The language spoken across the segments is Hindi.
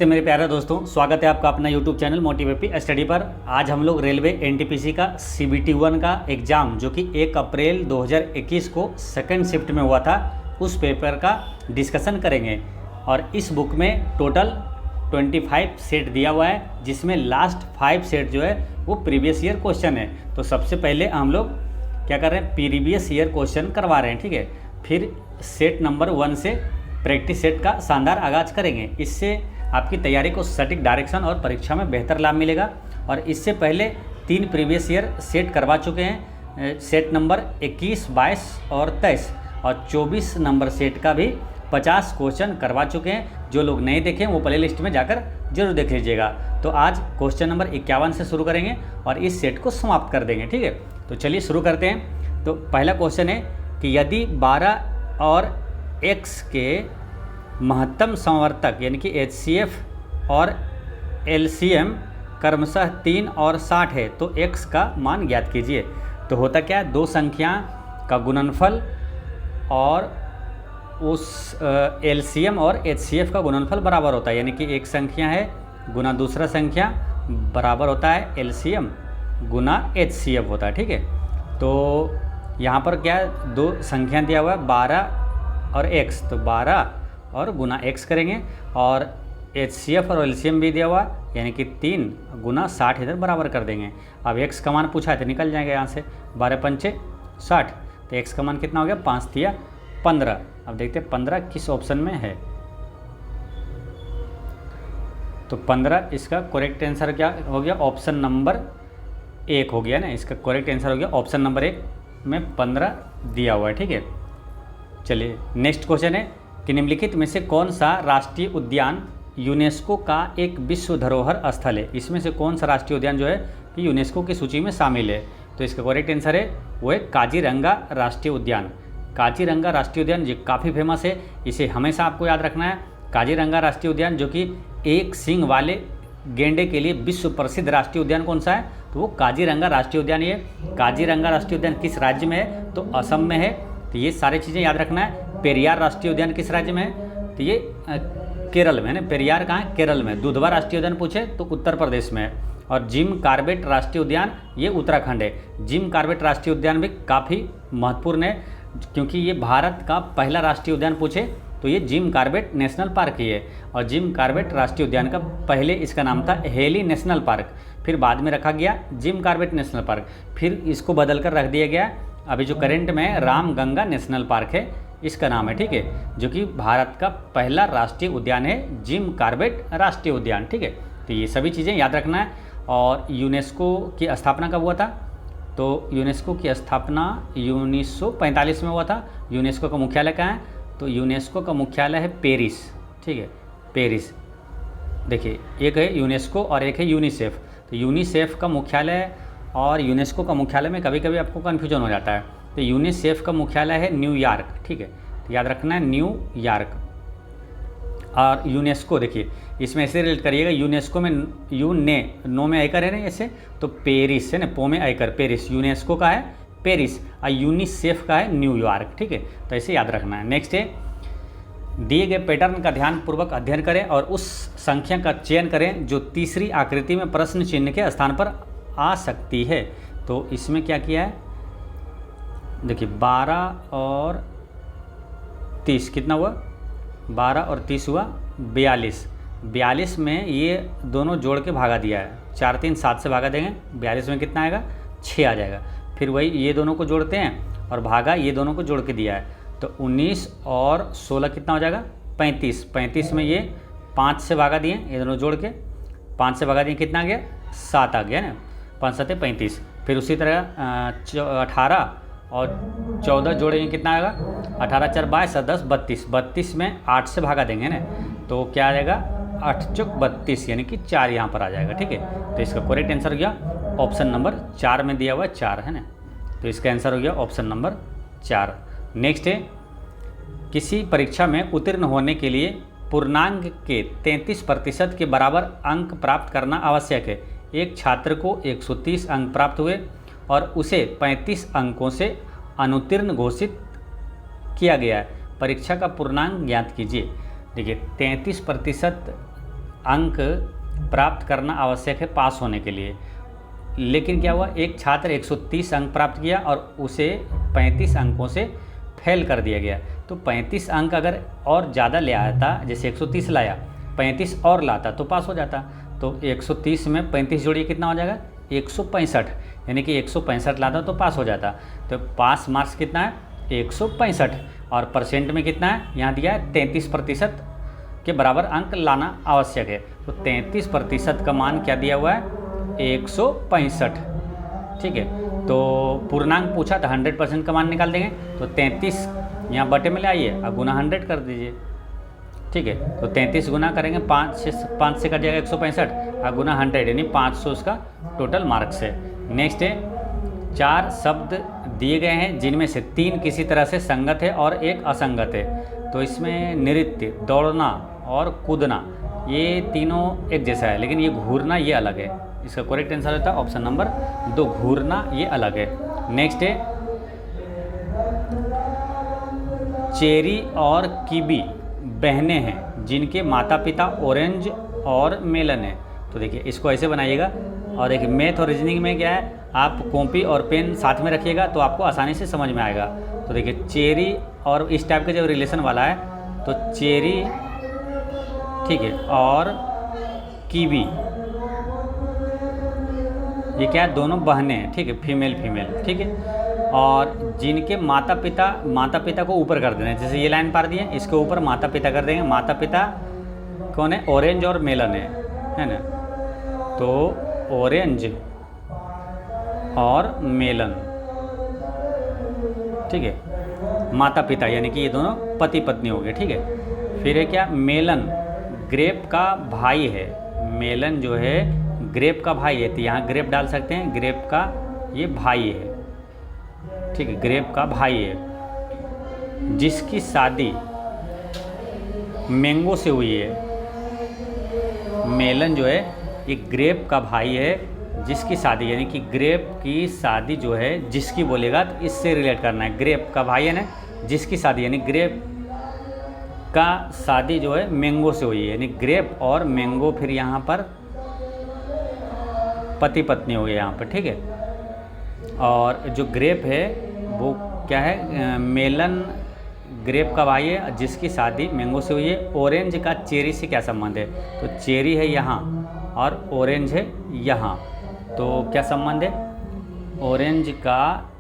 तो मेरे प्यारे दोस्तों, स्वागत है आपका अपना YouTube चैनल मोटिवेपी स्टडी पर। आज हम लोग रेलवे एनटीपीसी का CBT 1 का एग्ज़ाम जो कि 1 अप्रैल 2021 को सेकंड शिफ्ट में हुआ था, उस पेपर का डिस्कशन करेंगे। और इस बुक में टोटल 25 सेट दिया हुआ है, जिसमें लास्ट 5 सेट जो है वो प्रीवियस ईयर क्वेश्चन है। तो सबसे पहले हम लोग क्या कर रहे हैं, प्रीवियस ईयर क्वेश्चन करवा रहे हैं, ठीक है। फिर सेट नंबर 1 से प्रैक्टिस सेट का शानदार आगाज़ करेंगे। इससे आपकी तैयारी को सटीक डायरेक्शन और परीक्षा में बेहतर लाभ मिलेगा। और इससे पहले 3 प्रीवियस ईयर सेट करवा चुके हैं, सेट नंबर 21, 22 और 23, और 24 नंबर सेट का भी 50 क्वेश्चन करवा चुके हैं। जो लोग नहीं देखें वो प्ले लिस्ट में जाकर जरूर देख लीजिएगा। तो आज क्वेश्चन नंबर 51 से शुरू करेंगे और इस सेट को समाप्त कर देंगे, ठीक है। तो चलिए शुरू करते हैं। तो पहला क्वेश्चन है कि यदि 12 और x के महत्तम संवर्तक यानी कि HCF और LCM क्रमशः 3 और 60 है तो x का मान ज्ञात कीजिए। तो होता क्या है, दो संख्या का गुणनफल और उस LCM और HCF का गुणनफल बराबर होता है, यानी कि एक संख्या है गुना दूसरा संख्या बराबर होता है LCM गुना HCF होता है, ठीक है। तो यहाँ पर क्या है, दो संख्या दिया हुआ है 12 और x, तो 12 और गुना x करेंगे, और HCF और LCM भी दिया हुआ यानी कि 3 गुना 60 इधर बराबर कर देंगे। अब x का मान पूछा है तो निकल जाएंगे यहाँ से, 12 पंचे 60, तो x का मान कितना हो गया, 5 तिया 15। अब देखते हैं 15 किस ऑप्शन में है। तो 15 इसका करेक्ट आंसर क्या हो गया, ऑप्शन नंबर 1 हो गया ना। इसका करेक्ट आंसर हो गया ऑप्शन नंबर 1 में 15 दिया हुआ है, ठीक है। चलिए नेक्स्ट क्वेश्चन है कि निम्नलिखित में से कौन सा राष्ट्रीय उद्यान यूनेस्को का एक विश्व धरोहर स्थल है। इसमें से कौन सा राष्ट्रीय उद्यान जो है कि यूनेस्को की सूची में शामिल है। तो इसका करेक्ट आंसर है वो है काजीरंगा राष्ट्रीय उद्यान। काजीरंगा राष्ट्रीय उद्यान ये काफ़ी फेमस है, इसे हमेशा आपको याद रखना है। काजीरंगा राष्ट्रीय उद्यान जो कि एक सींग वाले गेंडे के लिए विश्व प्रसिद्ध राष्ट्रीय उद्यान कौन सा है, तो वो काजीरंगा राष्ट्रीय उद्यान। ये काजीरंगा राष्ट्रीय उद्यान किस राज्य में है, तो असम में है। तो ये सारी चीज़ें याद रखना है। पेरियार राष्ट्रीय उद्यान किस राज्य में है, तो ये केरल में है ना। पेरियार कहाँ है, केरल में। दुधवा राष्ट्रीय उद्यान पूछे तो उत्तर प्रदेश में है। और जिम कार्बेट राष्ट्रीय उद्यान ये उत्तराखंड है। जिम कार्बेट राष्ट्रीय उद्यान भी काफ़ी महत्वपूर्ण है, क्योंकि ये भारत का पहला राष्ट्रीय उद्यान पूछे तो ये जिम कार्बेट नेशनल पार्क ही है। और जिम कार्बेट राष्ट्रीय उद्यान का पहले इसका नाम था हेली नेशनल पार्क, फिर बाद में रखा गया जिम कार्बेट नेशनल पार्क, फिर इसको बदल कर रख दिया गया अभी जो करंट में रामगंगा नेशनल पार्क है, इसका नाम है, ठीक है। जो कि भारत का पहला राष्ट्रीय उद्यान है, जिम कार्बेट राष्ट्रीय उद्यान, ठीक है। तो ये सभी चीज़ें याद रखना है। और यूनेस्को की स्थापना कब हुआ था, तो यूनेस्को की स्थापना 1945 में हुआ था। यूनेस्को का मुख्यालय कहाँ है, तो यूनेस्को का मुख्यालय है पेरिस, ठीक है, पेरिस। देखिए एक है यूनेस्को और एक है यूनिसेफ। तो यूनिसेफ का मुख्यालय और यूनेस्को का मुख्यालय में कभी कभी आपको कन्फ्यूजन हो जाता है। तो यूनिसेफ का मुख्यालय है न्यूयॉर्क, ठीक है, तो याद रखना है न्यूयॉर्क। और यूनेस्को देखिए इसमें ऐसे रिलेट करिएगा, यूनेस्को में यू ने नो में आयकर है ना ऐसे, तो पेरिस है ना, पो में आयकर, पेरिस। यूनेस्को का है पेरिस और यूनिसेफ का है न्यूयॉर्क, ठीक है। तो ऐसे याद रखना है। नेक्स्ट है, दिए गए पैटर्न का ध्यानपूर्वक अध्ययन करें और उस संख्या का चयन करें जो तीसरी आकृति में प्रश्न चिन्ह के स्थान पर आ सकती है। तो इसमें क्या किया है, देखिए 12 और 30 कितना हुआ, 12 और 30 हुआ 42। 42 में ये दोनों जोड़ के भागा दिया है, 4 3 7 से भागा देंगे, 42 में कितना आएगा, 6 आ जाएगा। फिर वही ये दोनों को जोड़ते हैं और भागा ये दोनों को जोड़ के दिया है, तो 19 और 16 कितना हो जाएगा, 35। 35 में ये 5 से भागा दिए, ये दोनों जोड़ के 5 से भागा दिए, कितना आ गया, 7 आ गया ना, 5 7 35। फिर उसी तरह 18 और 14 जोड़ेंगे, कितना आएगा, 18 4 22 और 10 32। 32 में 8 से भागा देंगे ना, तो क्या आ जाएगा, 8 चौक 32, यानी कि 4 यहाँ पर आ जाएगा, ठीक है। तो इसका करेक्ट आंसर हो गया ऑप्शन नंबर 4 में दिया हुआ 4 है ना। तो इसका आंसर हो गया ऑप्शन नंबर 4। नेक्स्ट है, किसी परीक्षा में उत्तीर्ण होने के लिए पूर्णांक के 33% के बराबर अंक प्राप्त करना आवश्यक है। एक छात्र को 130 अंक प्राप्त हुए और उसे 35 अंकों से अनुत्तीर्ण घोषित किया गया है। परीक्षा का पूर्णांक ज्ञात कीजिए। देखिए 33% अंक प्राप्त करना आवश्यक है पास होने के लिए। लेकिन क्या हुआ, एक छात्र 130 अंक प्राप्त किया और उसे 35 अंकों से फेल कर दिया गया। तो 35 अंक अगर और ज़्यादा ले आया था, जैसे 130 लाया, 35 और लाता तो पास हो जाता। तो 130 में 35 जोड़िए कितना हो जाएगा, 165, यानी कि 165 लाता तो पास हो जाता। तो पास मार्क्स कितना है, 165, और परसेंट में कितना है, यहाँ दिया है 33% के बराबर अंक लाना आवश्यक है। तो 33% का मान क्या दिया हुआ है, 165। ठीक है, तो पूर्णांक पूछा था, 100% का मान निकाल देंगे। तो 33 यहाँ बटे में ले आइए और गुना 100 कर दीजिए। ठीक है, तो 33 गुना करेंगे 5 से कट जाएगा 165 और गुना 100, यानी 500 उसका टोटल मार्क्स है। नेक्स्ट है, 4 शब्द दिए गए हैं जिनमें से 3 किसी तरह से संगत है और एक असंगत है। तो इसमें नृत्य, दौड़ना और कूदना, ये तीनों एक जैसा है, लेकिन ये घूरना ये अलग है। इसका करेक्ट आंसर होता है ऑप्शन नंबर 2, घूरना ये अलग है। नेक्स्ट है, चेरी और कीवी बहनें हैं जिनके माता पिता ऑरेंज और मेलन है। तो देखिए इसको ऐसे बनाइएगा, और देखिए मैथ और रीजनिंग में क्या है, आप कॉपी और पेन साथ में रखिएगा तो आपको आसानी से समझ में आएगा। तो देखिए चेरी और इस टाइप का जब रिलेशन वाला है तो चेरी, ठीक है, और कीवी, ये क्या है, दोनों बहनें हैं। ठीक है, फीमेल, ठीक है, और जिनके माता पिता को ऊपर कर देना है, जैसे ये लाइन पार दी है, इसके ऊपर माता पिता कर देंगे। माता पिता कौन है, ऑरेंज और मेलन है ना। तो ऑरेंज और मेलन, ठीक है, माता पिता, यानी कि ये दोनों पति पत्नी हो गए। ठीक है, फिर है क्या, मेलन ग्रेप का भाई है। मेलन जो है ग्रेप का भाई है, तो यहाँ ग्रेप डाल सकते हैं, ग्रेप का ये भाई है। ठीक है, ग्रेप का भाई है, जिसकी शादी मैंगो से हुई है। मेलन जो है ये ग्रेप का भाई है, जिसकी शादी, यानी कि ग्रेप की शादी जो है, जिसकी बोलेगा तो इससे रिलेट करना है। ग्रेप का भाई है ना, जिसकी शादी, यानी ग्रेप का शादी जो है मैंगो से हुई है, यानी ग्रेप और मैंगो, फिर यहाँ पर पति पत्नी हो गए यहाँ पर। ठीक है, और जो ग्रेप है वो क्या है, मेलन ग्रेप का भाई है जिसकी शादी मैंगो से हुई है। ऑरेंज का चेरी से क्या संबंध है, तो चेरी है यहाँ और ऑरेंज है यहाँ, तो क्या संबंध है, ऑरेंज का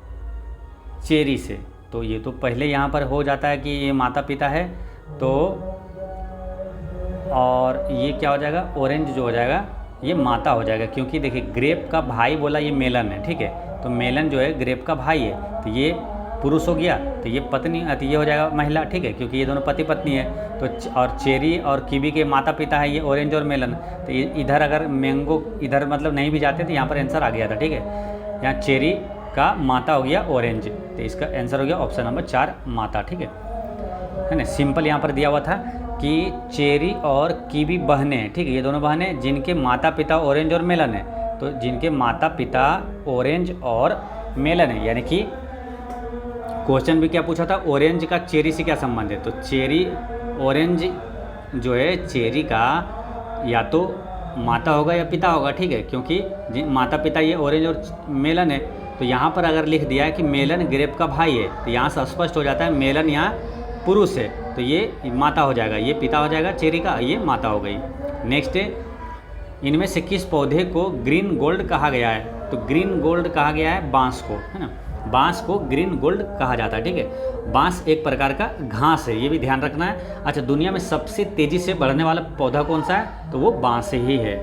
चेरी से। तो ये तो पहले यहाँ पर हो जाता है कि ये माता पिता है, तो और ये क्या हो जाएगा, ऑरेंज जो हो जाएगा ये माता हो जाएगा, क्योंकि देखिए ग्रेप का भाई बोला ये मेलन है। ठीक है, तो मेलन जो है ग्रेप का भाई है, तो ये पुरुष हो गया, तो ये पत्नी, तो ये हो जाएगा महिला। ठीक है, क्योंकि ये दोनों पति पत्नी है। तो और चेरी और कीवी के माता पिता है ये ऑरेंज और मेलन, तो इधर अगर मैंगो इधर मतलब नहीं भी जाते तो यहाँ पर आंसर आ गया था। ठीक है, यहाँ चेरी का माता हो गया ऑरेंज, तो इसका आंसर हो गया ऑप्शन नंबर 4, माता। ठीक है ना, सिंपल यहाँ पर दिया हुआ था कि चेरी और कीवी बहनें, ठीक है, ये दोनों बहनें जिनके माता पिता ऑरेंज और मेलन है। तो जिनके माता पिता ऑरेंज और मेलन है, यानी कि क्वेश्चन भी क्या पूछा था, ऑरेंज का चेरी से क्या संबंध है। तो चेरी, ऑरेंज जो है चेरी का या तो माता होगा या पिता होगा। ठीक है, क्योंकि माता पिता ये ऑरेंज और मेलन है, तो यहाँ पर अगर लिख दिया है कि मेलन ग्रेप का भाई है, तो यहाँ से स्पष्ट हो जाता है मेलन यहाँ पुरुष है, तो ये माता हो जाएगा, ये पिता हो जाएगा चेरी का, ये माता हो गई। नेक्स्ट है, इनमें से किस पौधे को ग्रीन गोल्ड कहा गया है। तो ग्रीन गोल्ड कहा गया है बांस को, है ना, बांस को ग्रीन गोल्ड कहा जाता है। ठीक है, बांस एक प्रकार का घास है, ये भी ध्यान रखना है। अच्छा, दुनिया में सबसे तेज़ी से बढ़ने वाला पौधा कौन सा है, तो वो बांस ही है।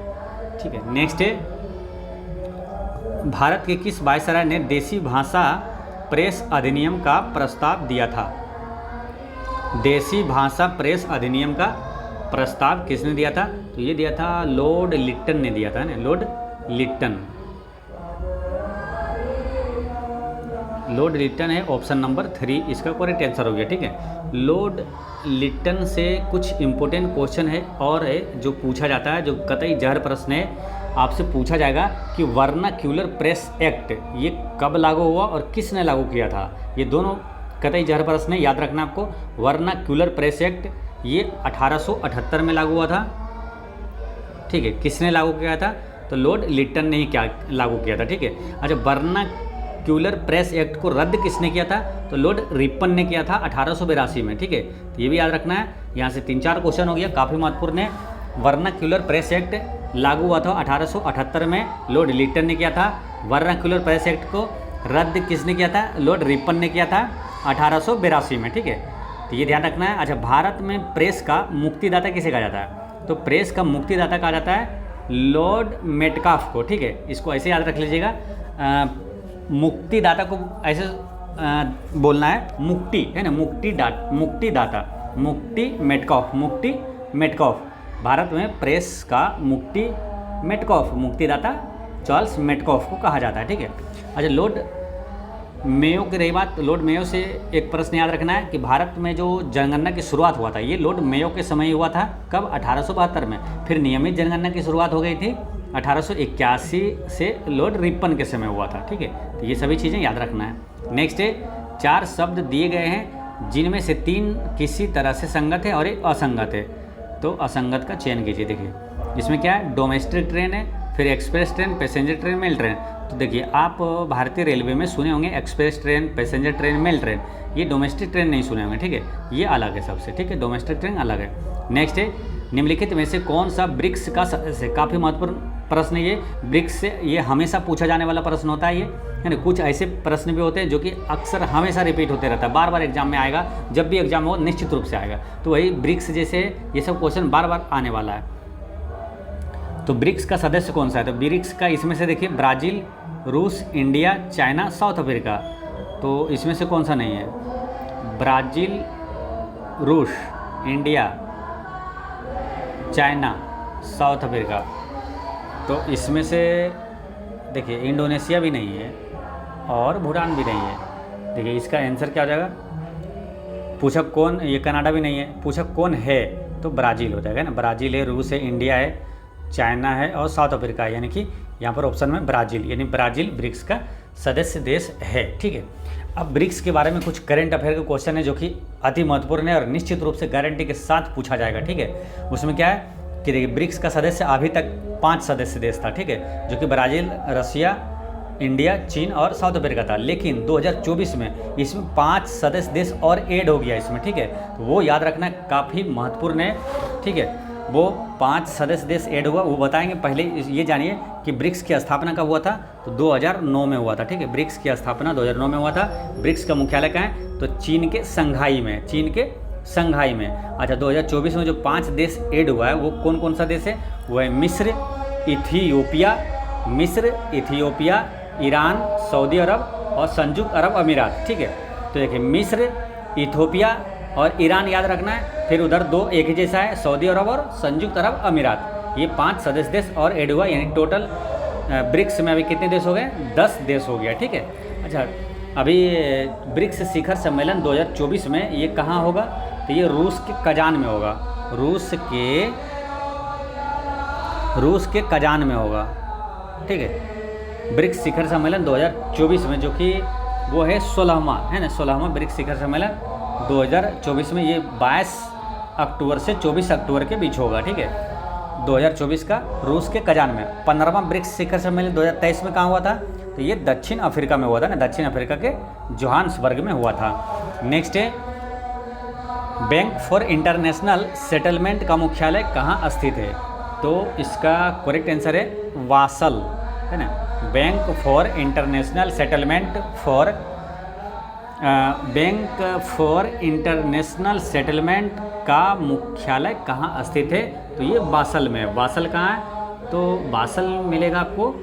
ठीक है, नेक्स्ट है, भारत के किस वायसराय ने देसी भाषा प्रेस अधिनियम का प्रस्ताव दिया था। देसी भाषा प्रेस अधिनियम का प्रस्ताव किसने दिया था, तो ये दिया था लॉर्ड लिट्टन ने दिया था ना, लॉर्ड लिट्टन है ऑप्शन नंबर 3 इसका करेक्ट आंसर हो गया। ठीक है, लॉर्ड लिट्टन से कुछ इंपॉर्टेंट क्वेश्चन है और है जो पूछा जाता है, जो कतई जहर प्रश्न है, आपसे पूछा जाएगा कि वर्नाक्यूलर प्रेस एक्ट ये कब लागू हुआ और किसने लागू किया था। ये दोनों कतई जहर प्रश्न है, याद रखना आपको। वर्नाक्यूलर प्रेस एक्ट ये 1878 में लागू हुआ था, ठीक है, किसने लागू किया था? तो लॉर्ड लिटन ने ही क्या लागू किया था, ठीक है। अच्छा, वर्नाक्यूलर प्रेस एक्ट को रद्द किसने किया था? तो लॉर्ड रिपन ने किया था 1882 में, ठीक है। तो ये भी याद रखना है। यहाँ से 3-4 क्वेश्चन हो गया, काफ़ी महत्वपूर्ण है। वर्नाक्यूलर प्रेस एक्ट लागू हुआ था 1878 में, लॉर्ड लिटन ने किया था। वर्नाक्यूलर प्रेस एक्ट को रद्द किसने किया था? लॉर्ड रिपन ने किया था 1882 में, ठीक है। तो ये ध्यान रखना है। अच्छा, भारत में प्रेस का मुक्तिदाता किसे कहा जाता है? तो प्रेस का मुक्तिदाता कहा जाता है लॉर्ड मेटकाफ को, ठीक है। इसको ऐसे याद रख लीजिएगा, मुक्तिदाता को ऐसे बोलना है, मुक्ति है ना, मुक्तिदाता, मुक्ति मेटकाफ। भारत में प्रेस का मुक्तिदाता चार्ल्स मेटकाफ को कहा जाता है, ठीक है। अच्छा, लॉर्ड मेयो की रही बात, लॉर्ड मेयो से एक प्रश्न याद रखना है कि भारत में जो जनगणना की शुरुआत हुआ था, ये लॉर्ड मेयो के समय हुआ था। कब? 1872 में। फिर नियमित जनगणना की शुरुआत हो गई थी 1881 से लॉर्ड रिपन के समय हुआ था, ठीक है। तो ये सभी चीज़ें याद रखना है। नेक्स्ट है, 4 शब्द दिए गए हैं जिनमें से 3 किसी तरह से संगत है और एक असंगत है। तो असंगत का चयन कीजिए। देखिए इसमें क्या है, डोमेस्टिक ट्रेन है, फिर express train, passenger train, mail train. तो देखिए आप भारतीय रेलवे में सुने होंगे express train, passenger train, mail train, ये डोमेस्टिक ट्रेन नहीं सुने होंगे, ठीक है। ये अलग है सबसे, ठीक है, डोमेस्टिक ट्रेन अलग है। नेक्स्ट है, निम्नलिखित में से कौन सा ब्रिक्स का सदस्य? काफ़ी महत्वपूर्ण प्रश्न ये ब्रिक्स से, ये हमेशा पूछा जाने वाला प्रश्न होता है ये, है ना। कुछ ऐसे प्रश्न भी होते हैं जो कि अक्सर हमेशा रिपीट होते रहता है, बार बार एग्जाम में आएगा, जब भी एग्जाम हो निश्चित रूप से आएगा। तो वही ब्रिक्स जैसे ये सब क्वेश्चन बार बार आने वाला है। तो ब्रिक्स का सदस्य कौन सा है? तो ब्रिक्स का इसमें से देखिए ब्राज़ील, रूस, इंडिया, चाइना, साउथ अफ्रीका। तो इसमें से कौन सा नहीं है? ब्राज़ील, रूस, इंडिया, चाइना, साउथ अफ्रीका। तो इसमें से देखिए इंडोनेशिया भी नहीं है और भूटान भी नहीं है। देखिए इसका आंसर क्या हो जाएगा? पूछा कौन, ये कनाडा भी नहीं है, पूछा कौन है, तो ब्राज़ील हो जाएगा ना। ब्राज़ील है, रूस है, इंडिया है, चाइना है और साउथ अफ्रीका है, यानी कि यहाँ पर ऑप्शन में ब्राज़ील, यानी ब्राज़ील ब्रिक्स का सदस्य देश है, ठीक है। अब ब्रिक्स के बारे में कुछ करंट अफेयर के क्वेश्चन है जो कि अति महत्वपूर्ण है और निश्चित रूप से गारंटी के साथ पूछा जाएगा, ठीक है। उसमें क्या है कि देखिए ब्रिक्स का सदस्य अभी तक 5 सदस्य देश था, ठीक है, जो कि ब्राज़ील, रसिया, इंडिया, चीन और साउथ अफ्रीका था। लेकिन 2024 में इसमें 5 सदस्य देश और ऐड हो गया इसमें, ठीक है। तो वो याद रखना काफ़ी महत्वपूर्ण है, ठीक है। वो 5 सदस्य देश ऐड हुआ, वो बताएंगे। पहले ये जानिए कि ब्रिक्स की स्थापना कब हुआ था? तो 2009 में हुआ था, ठीक है। ब्रिक्स की स्थापना 2009 में हुआ था। ब्रिक्स का मुख्यालय कहाँ है? तो चीन के संघाई में। अच्छा, 2024 में जो 5 देश ऐड हुआ है वो कौन कौन सा देश है? वो है मिस्र, इथियोपिया, ईरान, सऊदी अरब और संयुक्त अरब अमीरात, ठीक है। तो देखिए मिस्र, इथियोपिया और ईरान याद रखना है। फिर उधर 2 एक ही जैसा है, सऊदी अरब और संयुक्त अरब अमीरात। ये 5 सदस्य देश और ऐड हुआ, यानी टोटल ब्रिक्स में अभी कितने देश हो गए? 10 देश हो गया, ठीक है। अच्छा, अभी ब्रिक्स शिखर सम्मेलन 2024 में ये कहाँ होगा? तो ये रूस के कजान में होगा, रूस के कजान में होगा, ठीक है। ब्रिक्स शिखर सम्मेलन 2024 में, जो कि वो है 16वां, है ना, 16वां ब्रिक्स शिखर सम्मेलन 2024 में। ये 22 अक्टूबर से 24 अक्टूबर के बीच होगा, ठीक है, 2024 का रूस के कजान में। 15वां ब्रिक्स शिखर सम्मेलन 2023 में कहाँ हुआ था? तो ये दक्षिण अफ्रीका में हुआ था ना, दक्षिण अफ्रीका के जोहान्सबर्ग में हुआ था। नेक्स्ट है, बैंक फॉर इंटरनेशनल सेटलमेंट का मुख्यालय कहाँ स्थित है? तो इसका करेक्ट आंसर है वासल, है ना। बैंक फॉर इंटरनेशनल सेटलमेंट का मुख्यालय कहाँ स्थित है? तो ये बासल में है। बासल कहाँ है? तो बासल मिलेगा आपको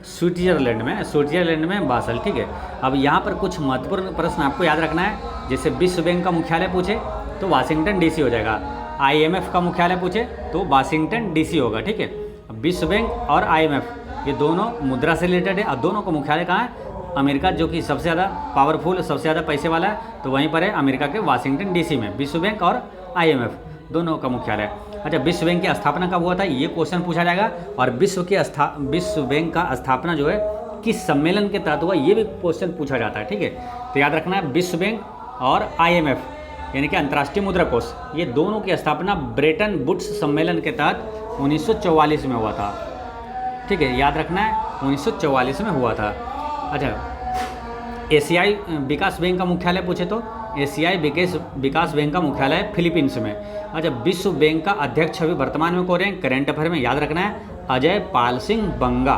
स्विट्जरलैंड में बासल, ठीक है। अब यहाँ पर कुछ महत्वपूर्ण प्रश्न आपको याद रखना है। जैसे विश्व बैंक का मुख्यालय पूछे तो वाशिंगटन डीसी हो जाएगा। IMF का मुख्यालय पूछे तो वाशिंगटन डीसी होगा, ठीक है। विश्व बैंक और IMF ये दोनों मुद्रा से रिलेटेड है और दोनों का मुख्यालय कहाँ है? अमेरिका, जो कि सबसे ज़्यादा पावरफुल, सबसे ज़्यादा पैसे वाला है, तो वहीं पर है अमेरिका के वाशिंगटन डीसी में विश्व बैंक और IMF दोनों का मुख्यालय। अच्छा, विश्व बैंक की स्थापना कब हुआ था? ये क्वेश्चन पूछा जाएगा। और विश्व बैंक का स्थापना जो है किस सम्मेलन के तहत हुआ, ये भी क्वेश्चन पूछा जाता है, ठीक है। तो याद रखना है विश्व बैंक और IMF यानी कि अंतर्राष्ट्रीय मुद्रा कोष, ये दोनों की स्थापना ब्रेटन वुड्स सम्मेलन के तहत 1944 में हुआ था, ठीक है, याद रखना है 1944 में हुआ था। अच्छा, एशियाई विकास बैंक का मुख्यालय पूछे तो एशियाई विकास बैंक का मुख्यालय फिलीपींस में। अच्छा, विश्व बैंक का अध्यक्ष अभी वर्तमान में कौन है, करंट अफेयर में याद रखना है अजय पाल सिंह बंगा।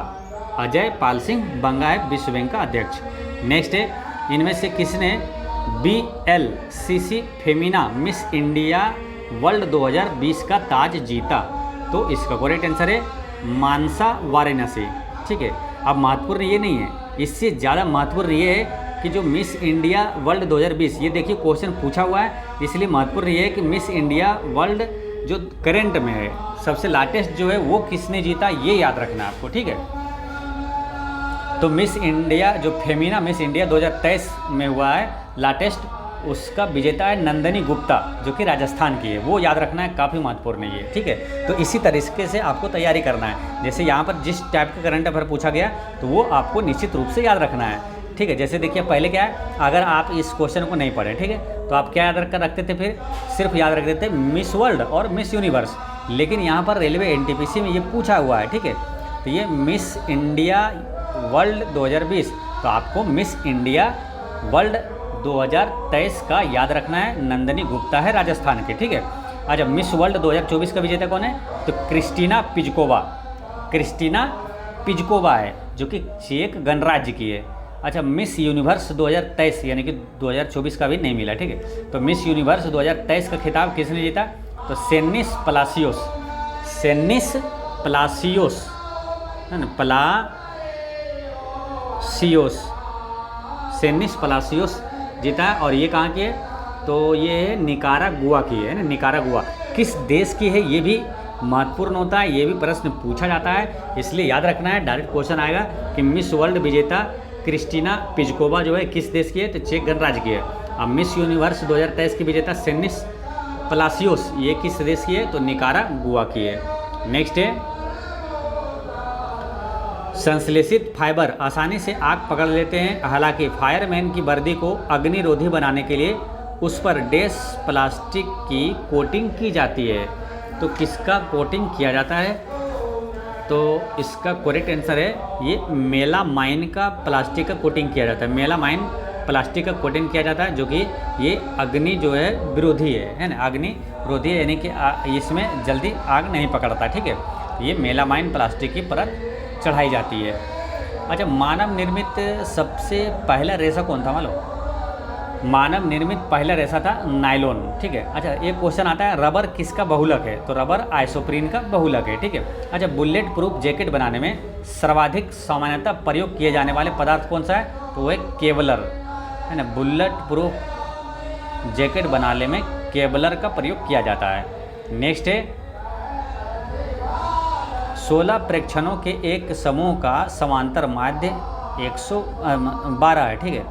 अजय पाल सिंह बंगा है विश्व बैंक का अध्यक्ष। नेक्स्ट है, इनमें से किसने BLCC Femina miss India world 2020 का ताज जीता? तो इसका करेक्ट आंसर है मानसा वाराणसी, ठीक है। अब महत्वपूर्ण ये नहीं है, इससे ज़्यादा महत्वपूर्ण ये है कि जो मिस इंडिया वर्ल्ड 2020, ये देखिए क्वेश्चन पूछा हुआ है, इसलिए महत्वपूर्ण ये है कि मिस इंडिया वर्ल्ड जो करंट में है, सबसे लाटेस्ट जो है वो किसने जीता, ये याद रखना है आपको, ठीक है। तो मिस इंडिया जो फेमिना मिस इंडिया 2023 में हुआ है लाटेस्ट, उसका विजेता है नंदनी गुप्ता जो कि राजस्थान की है, वो याद रखना है, काफ़ी महत्वपूर्ण है ये, ठीक है। तो इसी तरीके से आपको तैयारी करना है, जैसे यहाँ पर जिस टाइप का करंट अफेयर पूछा गया तो वो आपको निश्चित रूप से याद रखना है, ठीक है। जैसे देखिए पहले क्या है, अगर आप इस क्वेश्चन को नहीं पढ़े, ठीक है, तो आप क्या याद रखते थे, फिर सिर्फ याद रखते थे मिस वर्ल्ड और मिस यूनिवर्स, लेकिन यहाँ पर रेलवे NTPC में ये पूछा हुआ है, ठीक है। तो ये मिस इंडिया वर्ल्ड 2020, तो आपको मिस इंडिया वर्ल्ड 2023 का याद रखना है, नंदनी गुप्ता है राजस्थान के, ठीक है। अच्छा, मिस वर्ल्ड 2024 का विजेता कौन है, तो क्रिस्टीना पिजकोवा है जो कि चेक गणराज्य की है। अच्छा, मिस यूनिवर्स 2023 यानी कि 2024 का भी नहीं मिला, ठीक है। तो मिस यूनिवर्स 2023 का खिताब किसने जीता, तो सेनिस प्लासियोस है ना, सेनिस प्लासियोस जीता है। और ये कहाँ की है, तो ये निकारागुआ की है ना, निकारागुआ किस देश की है, ये भी महत्वपूर्ण होता है, ये भी प्रश्न पूछा जाता है, इसलिए याद रखना है, डायरेक्ट क्वेश्चन आएगा कि मिस वर्ल्ड विजेता क्रिस्टीना पिजकोवा जो है किस देश की है, तो चेक गणराज्य की है। अब मिस यूनिवर्स 2023 की विजेता सेनिस प्लासियोस, ये किस देश की है, तो निकारागुआ की है। नेक्स्ट है, संश्लेषित फाइबर आसानी से आग पकड़ लेते हैं, हालांकि फायरमैन की वर्दी को अग्निरोधी बनाने के लिए उस पर डैश प्लास्टिक की कोटिंग की जाती है। तो किसका कोटिंग किया जाता है, तो इसका करेक्ट आंसर है ये मेलामाइन का प्लास्टिक का कोटिंग किया जाता है, मेलामाइन प्लास्टिक का कोटिंग किया जाता है, जो कि ये अग्नि जो है विरोधी है ना, अग्नि विरोधी है, यानी कि इसमें जल्दी आग नहीं पकड़ता, ठीक है। ये मेलामाइन प्लास्टिक की परत चढ़ाई जाती है। अच्छा, मानव निर्मित सबसे पहला रेशा कौन था मालूम, मानव निर्मित पहला रेशा था नायलॉन, ठीक है। अच्छा, एक क्वेश्चन आता है, रबर किसका बहुलक है, तो रबर आइसोप्रीन का बहुलक है, ठीक है। अच्छा, बुलेट प्रूफ जैकेट बनाने में सर्वाधिक सामान्यतः प्रयोग किए जाने वाले पदार्थ कौन सा है, तो वो है केवलर है ना, बुलेट प्रूफ जैकेट बनाने में केवलर का प्रयोग किया जाता है। नेक्स्ट है, 16 प्रेक्षणों के एक समूह का समांतर माध्य 112 है, ठीक है।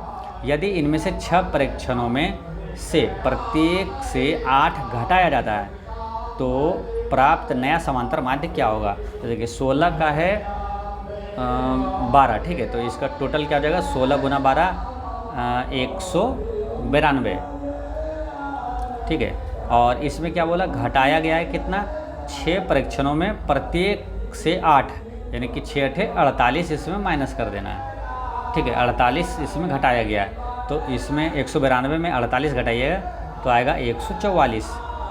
यदि इनमें से 6 परीक्षणों में से प्रत्येक से 8 घटाया जाता है तो प्राप्त नया समांतर माध्य क्या होगा, तो देखिए 16 का है 12, ठीक है। तो इसका टोटल क्या हो जाएगा, 16 गुना 12 192, ठीक है। और इसमें क्या बोला, घटाया गया है कितना, 6 परीक्षणों में प्रत्येक से 8, यानी कि 6 × 8 = 48, इसमें माइनस कर देना है, ठीक है। 48 इसमें घटाया गया है, तो इसमें 192 में 48 घटाइएगा तो आएगा 144,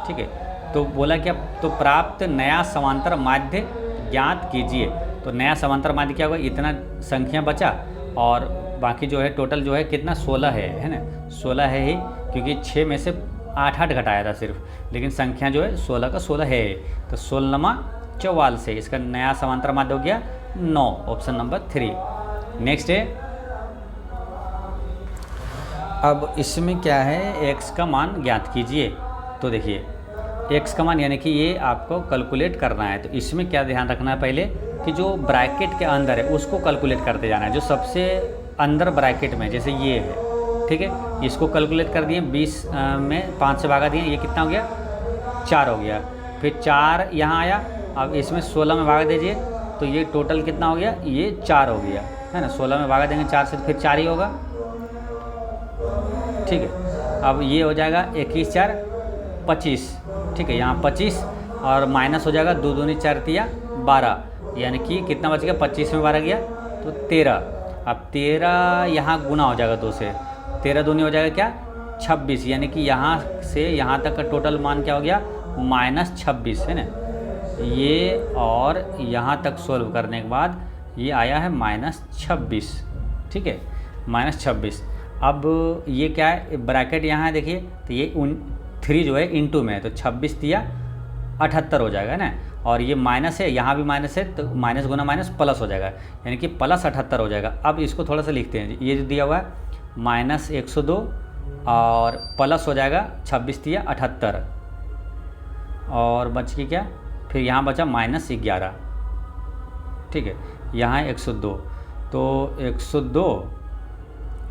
ठीक है। तो बोला क्या, तो प्राप्त नया समांतर माध्य ज्ञात कीजिए। तो नया समांतर माध्य क्या होगा, इतना संख्या बचा और बाकी जो है टोटल जो है कितना, 16 है ना, 16 है ही, क्योंकि 6 में से 8 घटाया था सिर्फ, लेकिन संख्या जो है 16 का 16 है, तो 16 44 से इसका नया समांतर माध्य हो गया 9, ऑप्शन नंबर 3। नेक्स्ट है, अब इसमें क्या है, x का मान ज्ञात कीजिए। तो देखिए x का मान यानी कि ये आपको कैलकुलेट करना है, तो इसमें क्या ध्यान रखना है, पहले कि जो ब्रैकेट के अंदर है उसको कैलकुलेट करते जाना है, जो सबसे अंदर ब्रैकेट में जैसे ये है, ठीक है, इसको कैलकुलेट कर दिए, 20 में 5 से भागा दिए, ये कितना हो गया, 4 हो गया, फिर 4 यहाँ आया, अब इसमें 16 में भाग दीजिए, तो ये टोटल कितना हो गया, ये 4 हो गया है ना, 16 में भागा देंगे 4 से, फिर 4 ही होगा, ठीक है। अब ये हो जाएगा 21 × 4 = 25, ठीक है, यहाँ 25, और माइनस हो जाएगा 2 दूनी 4 तिया 12, यानी कि कितना बच गया, 25 में 12 गया तो 13। अब 13 यहाँ गुना हो जाएगा 2 से, 13 दूनी हो जाएगा क्या 26, यानी कि यहाँ से यहाँ तक का टोटल मान क्या हो गया -26 है ना। ये और यहाँ तक सोल्व करने के बाद ये आया है -26, ठीक है, -26। अब ये क्या है, ब्रैकेट यहाँ है देखिए, तो ये 3 जो है इनटू में है, तो 26 दिया 78 हो जाएगा ना। और ये माइनस है, यहाँ भी माइनस है, तो माइनस गुना माइनस प्लस हो जाएगा, यानी कि +78 हो जाएगा। अब इसको थोड़ा सा लिखते हैं, ये जो दिया हुआ है -102 और प्लस हो जाएगा 26 दिया 78, और बच के क्या, फिर यहाँ बचा -11, ठीक है, यहाँ 102, तो 102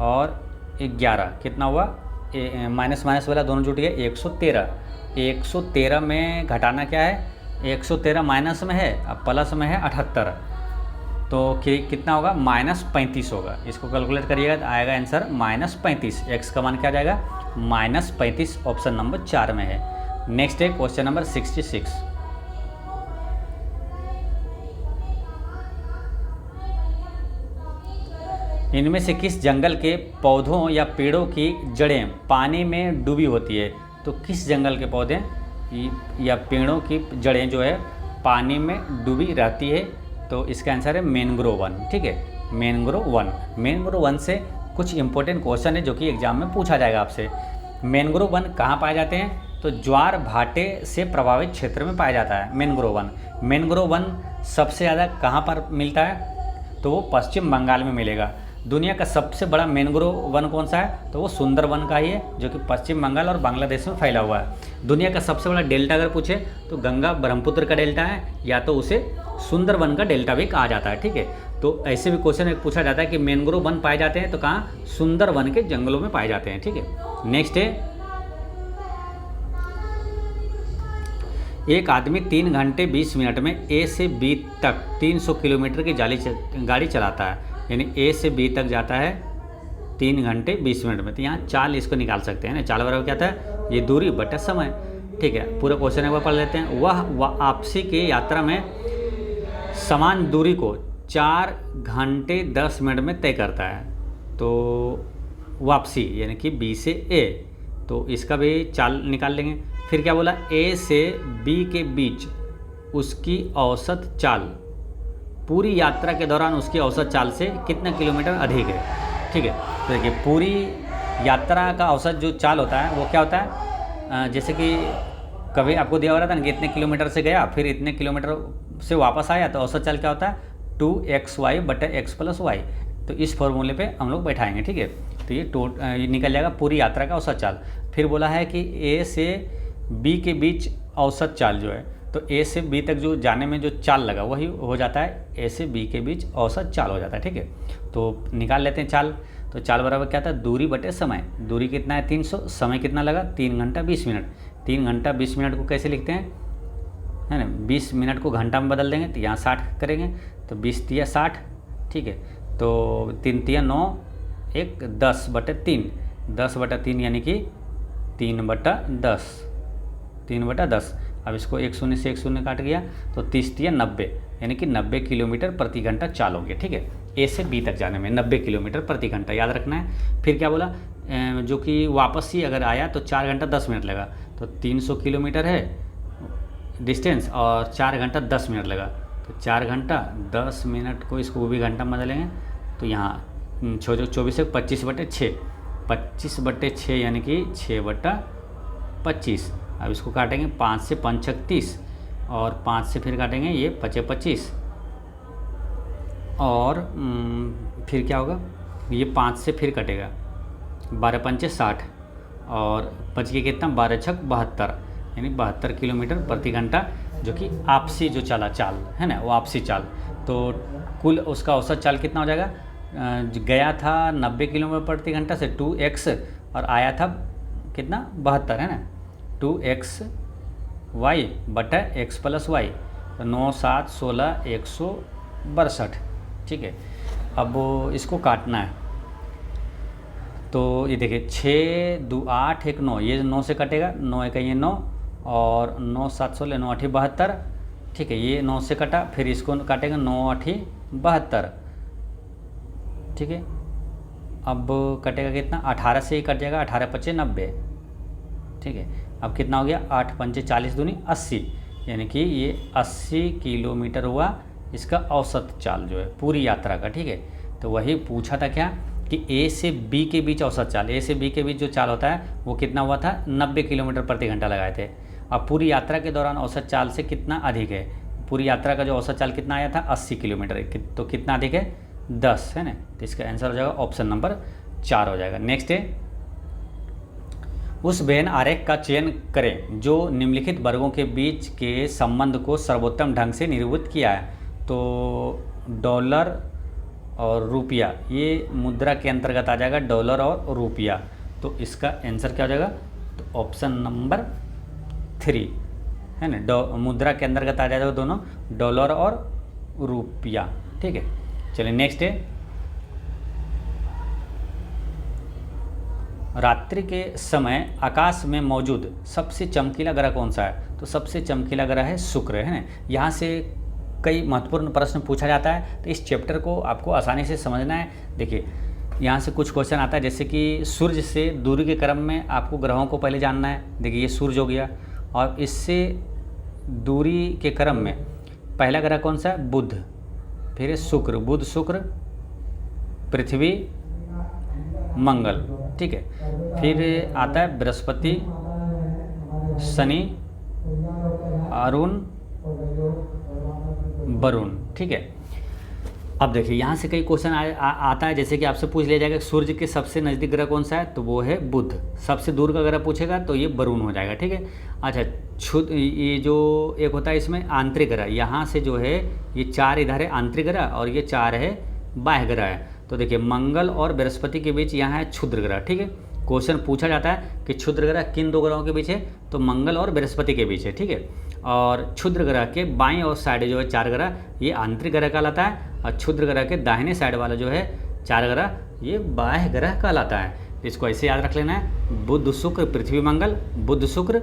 और 11 कितना हुआ, माइनस माइनस वाला दोनों जुट गए 113। 113 में घटाना क्या है, 113 माइनस में है, अब प्लस में है 78, तो कितना होगा -35 होगा। इसको कैलकुलेट करिएगा तो आएगा आंसर -35। एक्स का मान क्या आ जाएगा -35, ऑप्शन नंबर 4 में है। नेक्स्ट है क्वेश्चन नंबर 66। इनमें से किस जंगल के पौधों या पेड़ों की जड़ें पानी में डूबी होती है, तो किस जंगल के पौधे या पेड़ों की जड़ें जो है पानी में डूबी रहती है, तो इसका आंसर है मैंग्रोव वन, ठीक है, मैंग्रोव वन। मैंग्रोव वन से कुछ इंपॉर्टेंट क्वेश्चन है जो कि एग्जाम में पूछा जाएगा आपसे। मैंग्रोव वन कहाँ पाए जाते हैं, तो ज्वार भाटे से प्रभावित क्षेत्र में पाया जाता है मैंग्रोव वन। मैंग्रोव वन सबसे ज़्यादा कहाँ पर मिलता है, तो वो पश्चिम बंगाल में मिलेगा। दुनिया का सबसे बड़ा मैंग्रोव वन कौन सा है, तो वो सुंदरवन का ही है, जो कि पश्चिम बंगाल और बांग्लादेश में फैला हुआ है। दुनिया का सबसे बड़ा डेल्टा अगर पूछे तो गंगा ब्रह्मपुत्र का डेल्टा है, या तो उसे सुंदरवन का डेल्टा भी कहा जाता है, ठीक है। तो ऐसे भी क्वेश्चन एक पूछा जाता है कि मैंग्रोव वन पाए जाते हैं तो कहाँ, सुंदरवन के जंगलों में पाए जाते हैं, ठीक है। नेक्स्ट है, एक आदमी 3 घंटे 20 मिनट में ए से बी तक 300 किलोमीटर की गाड़ी चलाता है, यानी ए से बी तक जाता है 3 घंटे 20 मिनट में। तो यहाँ चाल इसको निकाल सकते हैं ना, चाल बराबर क्या था, ये दूरी बटा समय, ठीक है। पूरा क्वेश्चन एक बार पढ़ लेते हैं। वह वापसी की यात्रा में समान दूरी को 4 घंटे 10 मिनट में तय करता है, तो वापसी यानी कि बी से ए, तो इसका भी चाल निकाल लेंगे। फिर क्या बोला, ए से बी के बीच उसकी औसत चाल पूरी यात्रा के दौरान उसकी औसत चाल से कितना किलोमीटर अधिक है, ठीक है। तो देखिए पूरी यात्रा का औसत जो चाल होता है वो क्या होता है, जैसे कि कभी आपको दिया हुआ था ना कि इतने किलोमीटर से गया फिर इतने किलोमीटर से वापस आया, तो औसत चाल क्या होता है 2xy बटा x + y। तो इस फॉर्मूले पे हम लोग बैठाएंगे, ठीक है। तो ये निकल जाएगा पूरी यात्रा का औसत चाल। फिर बोला है कि ए से बी के बीच औसत चाल जो है, तो ए से बी तक जो जाने में जो चाल लगा वही हो जाता है ए से बी के बीच औसत चाल हो जाता है, ठीक है। तो निकाल लेते हैं चाल। तो चाल बराबर क्या था, दूरी बटे समय। दूरी कितना है 300, समय कितना लगा 3 घंटा 20 मिनट। 3 घंटा 20 मिनट को कैसे लिखते हैं, है ना, 20 मिनट को घंटा में बदल देंगे तो यहाँ 60 करेंगे, तो 20 तिया 60, ठीक है। तो 3 तिया 9, 1 10 बटे 3, 10 बटा 3 यानी कि 3 बटा 10, 3 बटा 10। अब इसको 1 शून्य से 1 शून्य काट गया, तो 30 तिया 90, यानी कि 90 किलोमीटर प्रति घंटा चालोगे, ठीक है। ए से बी तक जाने में 90 किलोमीटर प्रति घंटा याद रखना है। फिर क्या बोला, जो कि वापस ही अगर आया तो 4 घंटा 10 मिनट लगा, तो 300 किलोमीटर है डिस्टेंस और 4 घंटा 10 मिनट लगा, तो 4 घंटा 10 मिनट को इसको भी घंटा में बदलेंगे, तो यहाँ 24 से 25 बटे 6, 25 बटे 6 यानी कि 6 बटा 25। अब इसको काटेंगे 5 से 5 छक 30, और 5 से फिर काटेंगे ये 5 25, और फिर क्या होगा, ये 5 से फिर कटेगा 12 पंचे 60, और बच के कितना 12 छक 72, यानी 72 किलोमीटर प्रति घंटा, जो कि आपसी जो चला चाल है ना, वो आपसी चाल। तो कुल उसका औसत चाल कितना हो जाएगा, गया था 90 किलोमीटर प्रति घंटा से 2x, और आया था कितना 72 है ना, 2xy बटा x + y, तो 9 7 16 162, ठीक है। अब इसको काटना है, तो ये देखिए 6 2 8 1 9, ये 9 से कटेगा, 9 1 ये 9, और 9 7 16 9 8 72, ठीक है। ये 9 से कटा, फिर इसको काटेंगे 9 8 72, ठीक है। अब कटेगा कितना, 18 से ही कट जाएगा, 18 5 90, ठीक है। अब कितना हो गया, 8 5 40 दूनी 80, यानी कि ये 80 किलोमीटर हुआ इसका औसत चाल जो है पूरी यात्रा का, ठीक है। तो वही पूछा था क्या कि ए से बी के बीच औसत चाल, ए से बी के बीच जो चाल होता है वो कितना हुआ था, 90 किलोमीटर प्रति घंटा लगाए थे। अब पूरी यात्रा के दौरान औसत चाल से कितना अधिक है, पूरी यात्रा का जो औसत चाल कितना आया था 80 किलोमीटर, तो कितना अधिक है 10, है ना। तो इसका आंसर हो जाएगा ऑप्शन नंबर 4 हो जाएगा। नेक्स्ट है, उस वेन आरेख का चयन करें जो निम्नलिखित वर्गों के बीच के संबंध को सर्वोत्तम ढंग से निरूपित किया है। तो डॉलर और रुपया, ये मुद्रा के अंतर्गत आ जाएगा, डॉलर और रुपया। तो इसका आंसर क्या हो जाएगा, तो ऑप्शन नंबर 3, है ना। मुद्रा के अंतर्गत आ जाएगा दोनों, डॉलर और रुपया, ठीक है। चलिए नेक्स्ट है, रात्रि के समय आकाश में मौजूद सबसे चमकीला ग्रह कौन सा है। तो सबसे चमकीला ग्रह है शुक्र, है ना। यहाँ से कई महत्वपूर्ण प्रश्न पूछा जाता है, तो इस चैप्टर को आपको आसानी से समझना है। देखिए यहाँ से कुछ क्वेश्चन आता है, जैसे कि सूर्य से दूरी के क्रम में आपको ग्रहों को पहले जानना है। देखिए ये सूर्य हो गया, और इससे दूरी के क्रम में पहला ग्रह कौन सा है, बुध, फिर शुक्र, बुध शुक्र पृथ्वी मंगल, ठीक है। फिर आता है बृहस्पति शनि अरुण वरुण, ठीक है। अब देखिए यहाँ से कई क्वेश्चन आता है, जैसे कि आपसे पूछ लिया जाएगा सूर्य के सबसे नज़दीक ग्रह कौन सा है, तो वो है बुध। सबसे दूर का ग्रह पूछेगा तो ये वरुण हो जाएगा, ठीक है। अच्छा, ये जो एक होता है इसमें आंतरिक ग्रह, यहाँ से जो है ये 4 इधर है आंतरिक ग्रह और ये 4 है बाह्य ग्रह है। तो देखिए मंगल और बृहस्पति के बीच यहाँ है क्षुद्र ग्रह, ठीक है। क्वेश्चन पूछा जाता है कि क्षुद्र ग्रह किन 2 ग्रहों के बीच है, तो मंगल और बृहस्पति के बीच है, ठीक है। और क्षुद्र ग्रह के बाईं और साइड जो है 4 ग्रह, ये आंतरिक ग्रह कहलाता है, और क्षुद्र ग्रह के दाहिने साइड वाला जो है 4 ग्रह, ये बाह्य ग्रह कहलाता है। इसको ऐसे याद रख लेना है, बुध शुक्र पृथ्वी मंगल, बुध शुक्र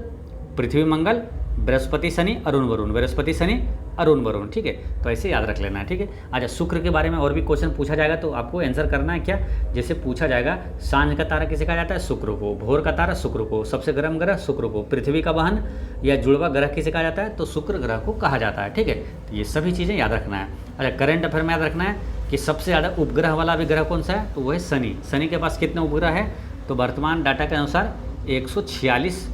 पृथ्वी मंगल, बृहस्पति शनि अरुण वरुण, बृहस्पति शनि अरुण वरुण, ठीक है। तो ऐसे याद रख लेना है, ठीक है। अच्छा, शुक्र के बारे में और भी क्वेश्चन पूछा जाएगा तो आपको आंसर करना है क्या, जैसे पूछा जाएगा सांझ का तारा किसे कहा जाता है, शुक्र को, भोर का तारा शुक्र को, सबसे गर्म ग्रह शुक्र को, पृथ्वी का वाहन या जुड़वा ग्रह किसे कहा जाता है, तो शुक्र ग्रह को कहा जाता है, ठीक है। तो ये सभी चीज़ें याद रखना है। अच्छा, करंट अफेयर में याद रखना है कि सबसे ज़्यादा उपग्रह वाला भी ग्रह कौन सा है, तो वो है शनि। शनि के पास कितने उपग्रह है, तो वर्तमान डाटा के अनुसार 146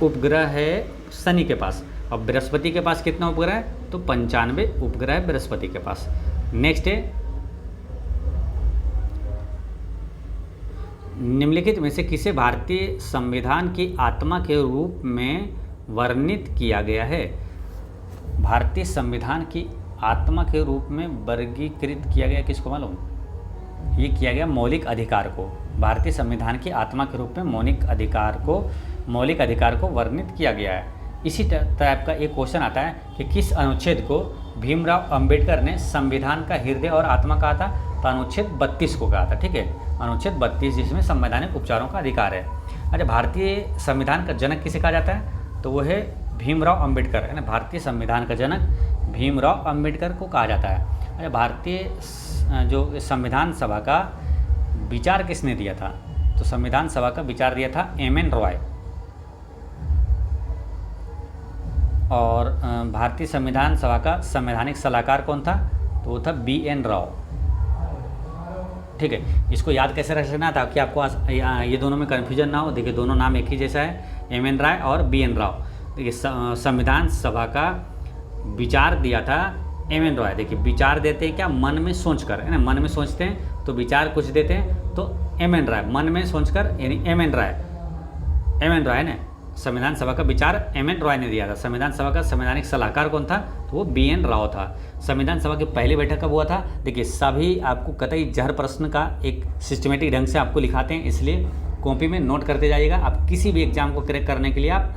उपग्रह है शनि के पास। और बृहस्पति के पास कितना उपग्रह है, तो 95 उपग्रह है बृहस्पति के पास। नेक्स्ट है, निम्नलिखित में से किसे भारतीय संविधान की आत्मा के रूप में वर्णित किया गया है। भारतीय संविधान की आत्मा के रूप में वर्गीकृत किया गया, किसको मालूम, ये किया गया मौलिक अधिकार को। भारतीय संविधान की आत्मा के रूप में मौलिक अधिकार को वर्णित किया गया है। इसी टाइप का एक क्वेश्चन आता है कि किस अनुच्छेद को भीमराव अंबेडकर ने संविधान का हृदय और आत्मा कहा था, तो अनुच्छेद 32 को कहा था, ठीक है। अनुच्छेद 32 जिसमें संवैधानिक उपचारों का अधिकार है। अच्छा, भारतीय संविधान का जनक किसे कहा जाता है, तो वो है भीमराव अंबेडकर, है ना। भारतीय संविधान का जनक भीमराव अंबेडकर को कहा जाता है। अच्छा, भारतीय जो संविधान सभा का विचार किसने दिया था, तो संविधान सभा का विचार दिया था एम.एन. रॉय। और भारतीय संविधान सभा का संवैधानिक सलाहकार कौन था, तो वो था बी.एन. राव, ठीक है। इसको याद कैसे रख लेना था कि आपको ये दोनों में कन्फ्यूजन ना हो। देखिए दोनों नाम एक ही जैसा है, एम.एन. राय और बी.एन. राव। देखिए संविधान सभा का विचार दिया था एम.एन. रॉय। देखिए विचार देते हैं क्या, मन में सोच कर, है ना, मन में सोचते हैं तो विचार कुछ देते हैं, तो एम.एन. राय मन में सोचकर, यानी एम.एन. राय है ना। संविधान सभा का विचार एम.एन. रॉय ने दिया था। संविधान सभा का संवैधानिक सलाहकार कौन था, तो वो बी.एन. राव था। संविधान सभा की पहली बैठक कब हुआ था, देखिए सभी आपको कतई जहर प्रश्न का एक सिस्टमेटिक ढंग से आपको लिखाते हैं, इसलिए कॉपी में नोट करते जाइएगा। आप किसी भी एग्जाम को क्रैक करने के लिए आप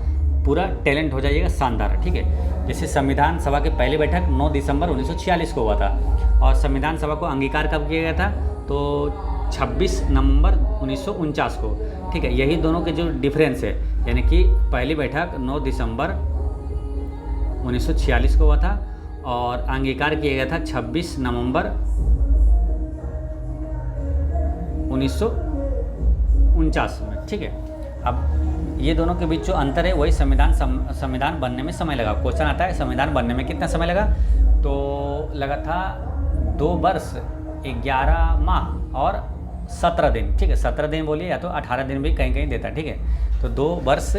पूरा टैलेंट हो जाइएगा, शानदार, ठीक है। जैसे संविधान सभा की पहली बैठक 9 दिसंबर 1946 को हुआ था, और संविधान सभा को अंगीकार कब किया गया था, तो 26 नवंबर 1949 को, ठीक है। यही दोनों के जो डिफरेंस है, यानी कि पहली बैठक 9 दिसंबर 1946 को हुआ था और अंगीकार किया गया था 26 नवंबर 1949 में, ठीक है। अब ये दोनों के बीच जो अंतर है वही संविधान बनने में समय लगा। क्वेश्चन आता है संविधान बनने में कितना समय लगा, तो लगा था 2 वर्ष 11 माह और 17 दिन, ठीक है। 17 दिन बोलिए या तो 18 दिन भी कहीं कहीं देता है, ठीक है। तो 2 वर्ष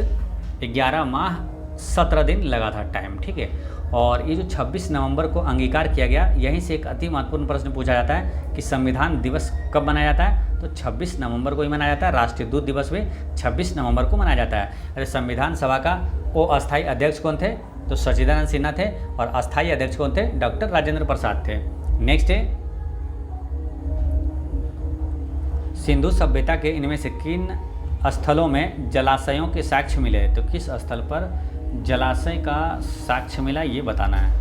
11 माह 17 दिन लगा था टाइम, ठीक है। और ये जो 26 नवंबर को अंगीकार किया गया, यहीं से एक अति महत्वपूर्ण प्रश्न पूछा जाता है कि संविधान दिवस कब मनाया जाता है, तो 26 नवंबर को ही मनाया जाता है। राष्ट्रीय दूध दिवस भी 26 नवंबर को मनाया जाता है। अरे संविधान सभा का वो अस्थायी अध्यक्ष कौन थे, तो सच्चिदानंद सिन्हा थे, और अस्थायी अध्यक्ष कौन थे, डॉक्टर राजेंद्र प्रसाद थे। नेक्स्ट है सिंधु सभ्यता के इनमें से किन स्थलों में जलाशयों के साक्ष्य मिले, तो किस स्थल पर जलाशय का साक्ष्य मिला ये बताना है।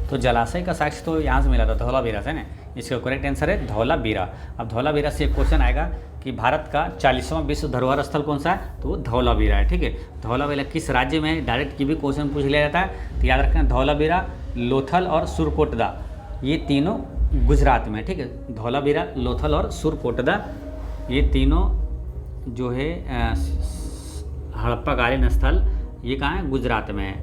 तो जलाशय का साक्ष्य तो यहाँ से मिला था धौलावीरा से ना, इसका करेक्ट आंसर है धौलावीरा। अब धौलावीरा से एक क्वेश्चन आएगा कि भारत का 40वां विश्व धरोहर स्थल कौन सा है, तो वो धौलावीरा है, ठीक है। धौलावीरा किस राज्य में है, डायरेक्ट की भी क्वेश्चन पूछ लिया जाता है, तो याद रखना धौलावीरा, लोथल और सुरकोटदा, ये तीनों गुजरात में, ठीक है। धौलावीरा, लोथल और सुरकोटदा ये तीनों जो है हड़प्पाकालीन स्थल ये कहाँ है, गुजरात में है।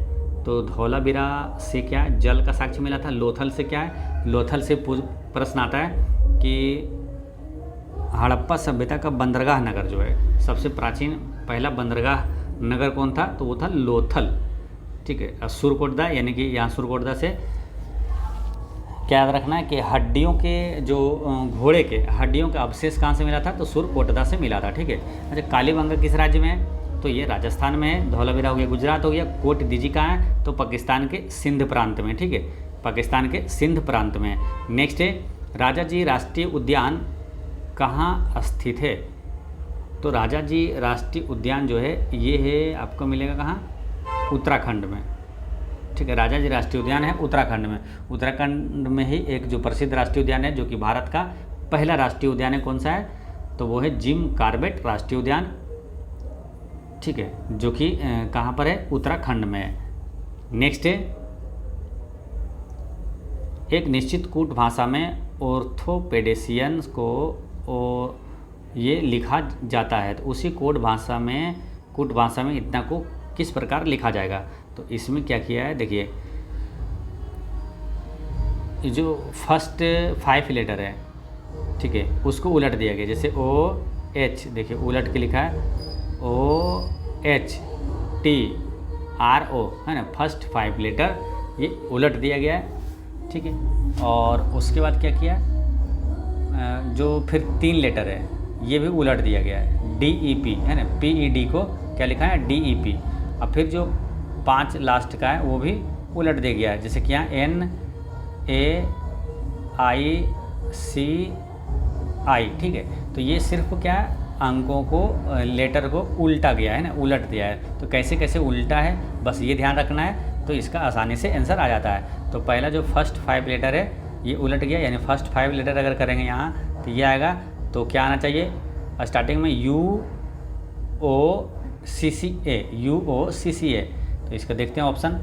तो धौलावीरा से क्या जल का साक्ष्य मिला था, लोथल से क्या है, लोथल से प्रश्न आता है कि हड़प्पा सभ्यता का बंदरगाह नगर जो है, सबसे प्राचीन पहला बंदरगाह नगर कौन था, तो वो था लोथल, ठीक है। सुरकोटदा यानी कि यहाँ सुरकोटदा से क्या याद रखना है कि हड्डियों के जो घोड़े के हड्डियों का अवशेष कहाँ से मिला था, तो सुरकोटदा से मिला था, ठीक है। अच्छा कालीबंगा किस राज्य में है, तो ये राजस्थान में है। धौलावीरा हो गया गुजरात हो गया। कोट दीजी कहाँ है, तो पाकिस्तान के सिंध प्रांत में, ठीक है, पाकिस्तान के सिंध प्रांत में। नेक्स्ट है राजा जी राष्ट्रीय उद्यान कहाँ स्थित है, तो राजा जी राष्ट्रीय उद्यान जो है ये है आपको मिलेगा कहाँ, उत्तराखंड में, ठीक है। राजा जी राष्ट्रीय उद्यान है उत्तराखंड में। उत्तराखंड में ही एक जो प्रसिद्ध राष्ट्रीय उद्यान है जो कि भारत का पहला राष्ट्रीय उद्यान है, कौन सा है, तो वो है जिम कॉर्बेट राष्ट्रीय उद्यान, ठीक है, जो कि कहाँ पर है, उत्तराखंड में है। नेक्स्ट है एक निश्चित कूट भाषा में ऑर्थोपेडेशियंस को ये लिखा जाता है, तो उसी कूट भाषा में इतना को किस प्रकार लिखा जाएगा, तो इसमें क्या किया है, देखिए जो फर्स्ट 5 लेटर है, ठीक है, उसको उलट दिया गया। जैसे OH देखिए उलट के लिखा है OHTRO है ना, फर्स्ट 5 लेटर ये उलट दिया गया है, ठीक है। और उसके बाद क्या किया, जो फिर 3 लेटर है ये भी उलट दिया गया है, DEP है ना, PED को क्या लिखा है, DEP। अब फिर जो 5 लास्ट का है वो भी उलट दिया गया है, जैसे कि यहाँ NAICI, ठीक है। तो ये सिर्फ क्या है, अंकों को लेटर को उल्टा गया है ना, उलट दिया है। तो कैसे कैसे उल्टा है बस ये ध्यान रखना है, तो इसका आसानी से आंसर आ जाता है। तो पहला जो फर्स्ट 5 लेटर है ये उलट गया, यानी फर्स्ट 5 लेटर अगर करेंगे यहाँ तो ये आएगा, तो क्या आना चाहिए स्टार्टिंग में UOCCA। तो इसका देखते हैं ऑप्शन,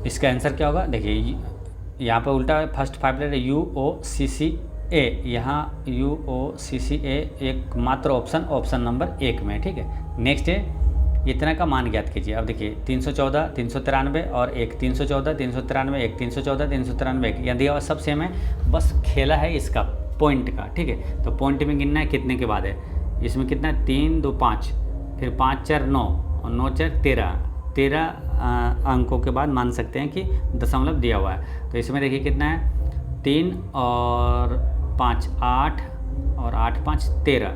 इसका आंसर क्या होगा, देखिए यहाँ पर उल्टा है, फर्स्ट 5 लेटर UOCCA, यहाँ UOCCA एकमात्र ऑप्शन नंबर 1 में, ठीक है। नेक्स्ट है इतना का मान ज्ञात कीजिए। अब देखिए 314 393 और एक 314 393 एक 314 393 एक, यदि सब सेम है, बस खेला है इसका पॉइंट का, ठीक है। तो पॉइंट में गिनना है कितने के बाद है, इसमें कितना है 3 2 5, फिर 5 4 9 और 9 4 13 अंकों के बाद मान सकते हैं कि दशमलव दिया हुआ है। तो इसमें देखिए कितना है, 3 और 5 8 और 8 5 13,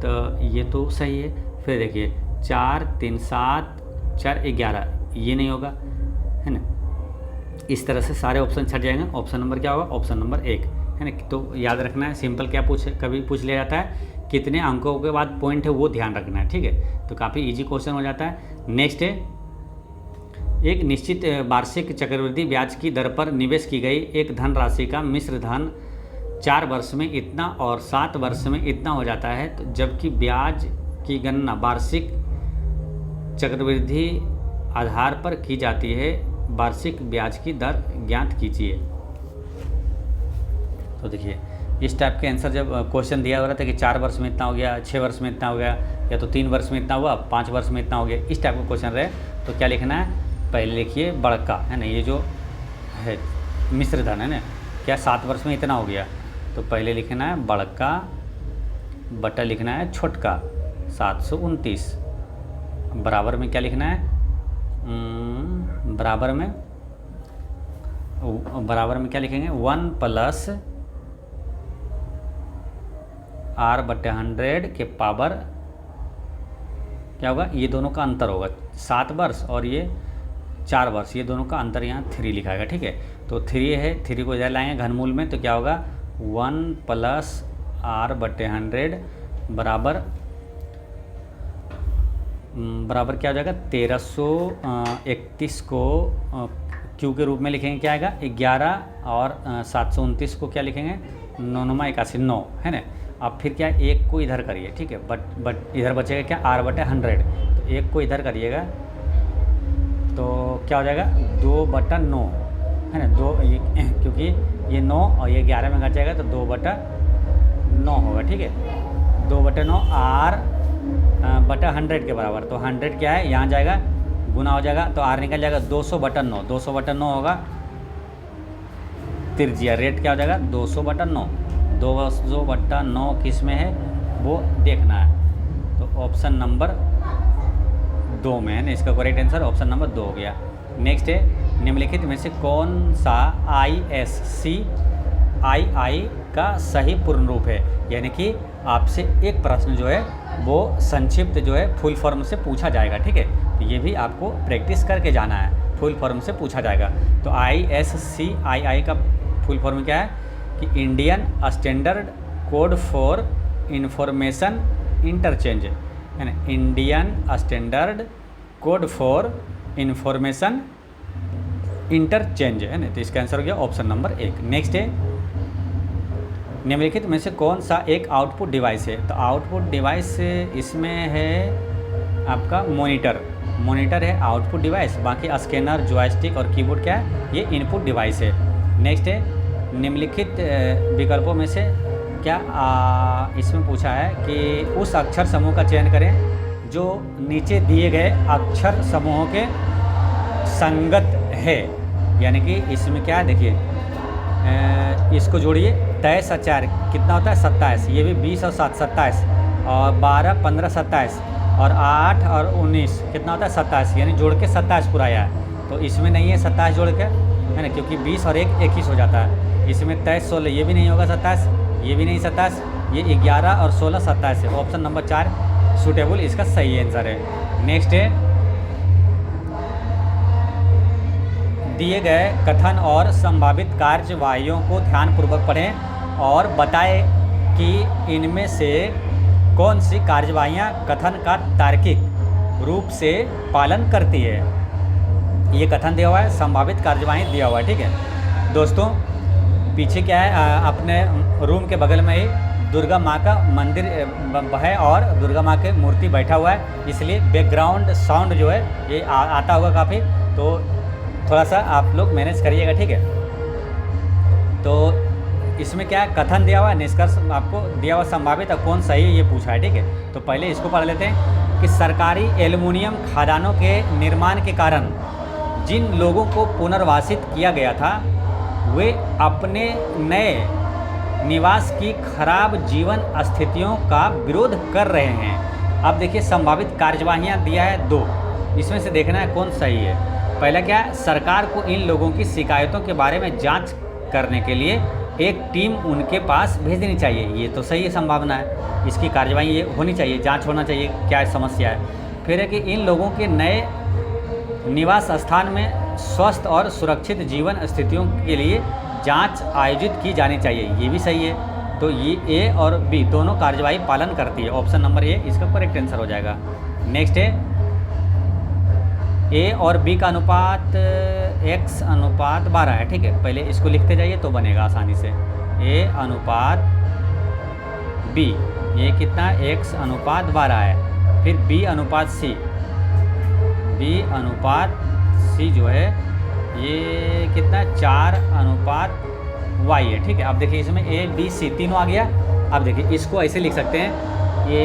तो ये तो सही है। फिर देखिए 4 3 7 4 11, ये नहीं होगा है ना। इस तरह से सारे ऑप्शन छट जाएंगे। ऑप्शन नंबर क्या होगा, ऑप्शन नंबर 1। है ना। तो याद रखना है, सिंपल क्या कभी पूछ लिया जाता है, कितने अंकों के बाद पॉइंट है वो ध्यान रखना है, ठीक है। तो काफ़ी इजी क्वेश्चन हो जाता है। नेक्स्ट है, एक निश्चित वार्षिक चक्रवृद्धि ब्याज की दर पर निवेश की गई एक धनराशि का मिश्र धन 4 वर्ष में इतना और 7 वर्ष में इतना हो जाता है, तो जबकि ब्याज की गणना वार्षिक चक्रवृद्धि आधार पर की जाती है, वार्षिक ब्याज की दर ज्ञात कीजिए। तो देखिए इस टाइप के आंसर जब क्वेश्चन दिया हो रहा था कि 4 वर्ष में इतना हो गया, 6 वर्ष में इतना हो गया, या तो 3 वर्ष में इतना हुआ, 5 वर्ष में इतना हो गया, इस टाइप का क्वेश्चन रहे तो क्या लिखना है, पहले लिखिए बड़का, है ना, ये जो है मिश्र धन है ना, क्या 7 वर्ष में इतना हो गया, तो पहले लिखना है बड़का बटा लिखना है छोटका 729, बराबर में क्या लिखना है, बराबर में क्या लिखेंगे, 1 प्लस R बटे 100 के पावर क्या होगा, ये दोनों का अंतर होगा, 7 वर्ष और ये 4 वर्ष, ये दोनों का अंतर यहाँ 3 लिखाएगा, ठीक है। तो 3 है, 3 को इधर लाएंगे घनमूल में, तो क्या होगा 1 प्लस R बटे 100 बराबर क्या हो जाएगा 1331 को क्यू के रूप में लिखेंगे, क्या आएगा 11 और 729 को क्या लिखेंगे 9 9 है ना। अब फिर क्या एक को इधर करिए, ठीक है, बट इधर बचेगा क्या R बटे 100, तो एक को इधर करिएगा तो क्या हो जाएगा 2/9 है ना, क्योंकि ये 9 और ये 11 में घट जाएगा तो 2/9 होगा, ठीक है। 2/9 R बटा 100 के बराबर, तो 100 क्या है यहाँ जाएगा गुना हो जाएगा तो R निकल जाएगा 200/9, 200/9 होगा त्रिज्या, रेट क्या हो जाएगा 200/9, 200/9 किस में है वो देखना है, तो ऑप्शन नंबर 2 में है ना, इसका करेक्ट आंसर ऑप्शन नंबर 2 हो गया। नेक्स्ट है, निम्नलिखित में से कौन सा ISCII का सही पूर्ण रूप है, यानी कि आपसे एक प्रश्न जो है वो संक्षिप्त जो है फुल फॉर्म से पूछा जाएगा, ठीक है। तो ये भी आपको प्रैक्टिस करके जाना है, फुल फॉर्म से पूछा जाएगा। तो ISCII का फुल फॉर्म क्या है कि Indian standard code for information interchange, है ना, Indian standard code for information interchange, है ना। तो इसका आंसर हो गया ऑप्शन नंबर 1। नेक्स्ट है, निम्नलिखित में से कौन सा एक आउटपुट डिवाइस है, तो आउटपुट डिवाइस इसमें है आपका मॉनिटर है आउटपुट डिवाइस, बाकी स्कैनर, जॉयस्टिक और कीबोर्ड क्या है, ये इनपुट डिवाइस है। नेक्स्ट है, निम्नलिखित विकल्पों में से क्या इसमें पूछा है कि उस अक्षर समूह का चयन करें जो नीचे दिए गए अक्षर समूहों के संगत है, यानी कि इसमें क्या है देखिए, इसको जोड़िए, 23 और 4 कितना होता है 27, ये भी 20 और 7 27, और 12 15 27, और 8 और 19 कितना होता है 27, यानी जोड़ के 27 पूरा आया है। तो इसमें नहीं है 27 जोड़ के, है ना, क्योंकि 20 और 1 21 हो जाता है। इसमें 23 16 ये भी नहीं होगा 27, ये भी नहीं 27, ये 11 और 16 27 है। ऑप्शन नंबर 4 सूटेबल इसका सही आंसर है। नेक्स्ट है, दिए गए कथन और संभावित कार्यवाहियों को ध्यानपूर्वक पढ़ें और बताएं कि इनमें से कौन सी कार्यवाहियाँ कथन का तार्किक रूप से पालन करती है। ये कथन दिया हुआ है, संभावित कार्यवाही दिया हुआ है, ठीक है दोस्तों। पीछे क्या है, अपने रूम के बगल में ही दुर्गा माँ का मंदिर है और दुर्गा माँ के मूर्ति बैठा हुआ है, इसलिए बैकग्राउंड साउंड जो है ये आता होगा काफ़ी, तो थोड़ा सा आप लोग मैनेज करिएगा, ठीक है। तो इसमें क्या है, कथन दिया हुआ है, निष्कर्ष आपको दिया हुआ संभावित और कौन सही ये पूछा है, ठीक है। तो पहले इसको पढ़ लेते हैं कि सरकारी एल्युमिनियम खदानों के निर्माण के कारण जिन लोगों को पुनर्वासित किया गया था वे अपने नए निवास की खराब जीवन स्थितियों का विरोध कर रहे हैं। अब देखिए संभावित कार्यवाहियाँ दिया है 2, इसमें से देखना है कौन सही है। पहला क्या है, सरकार को इन लोगों की शिकायतों के बारे में जांच करने के लिए एक टीम उनके पास भेज देनी चाहिए, ये तो सही संभावना है, इसकी कार्यवाही ये होनी चाहिए, जांच होना चाहिए क्या समस्या है। फिर है कि इन लोगों के नए निवास स्थान में स्वस्थ और सुरक्षित जीवन स्थितियों के लिए जांच आयोजित की जानी चाहिए, ये भी सही है। तो ये ए और बी दोनों कार्यवाही पालन करती है, ऑप्शन नंबर ए इसका करेक्ट आंसर हो जाएगा। नेक्स्ट है ए और बी का अनुपात x अनुपात 12 है, ठीक है। पहले इसको लिखते जाइए तो बनेगा आसानी से। ए अनुपात बी, ये कितना x अनुपात 12 है। फिर बी अनुपात सी, बी अनुपात सी जो है ये कितना 4 अनुपात y है, ठीक है। अब देखिए इसमें ए बी सी तीनों आ गया। अब देखिए इसको ऐसे लिख सकते हैं, ये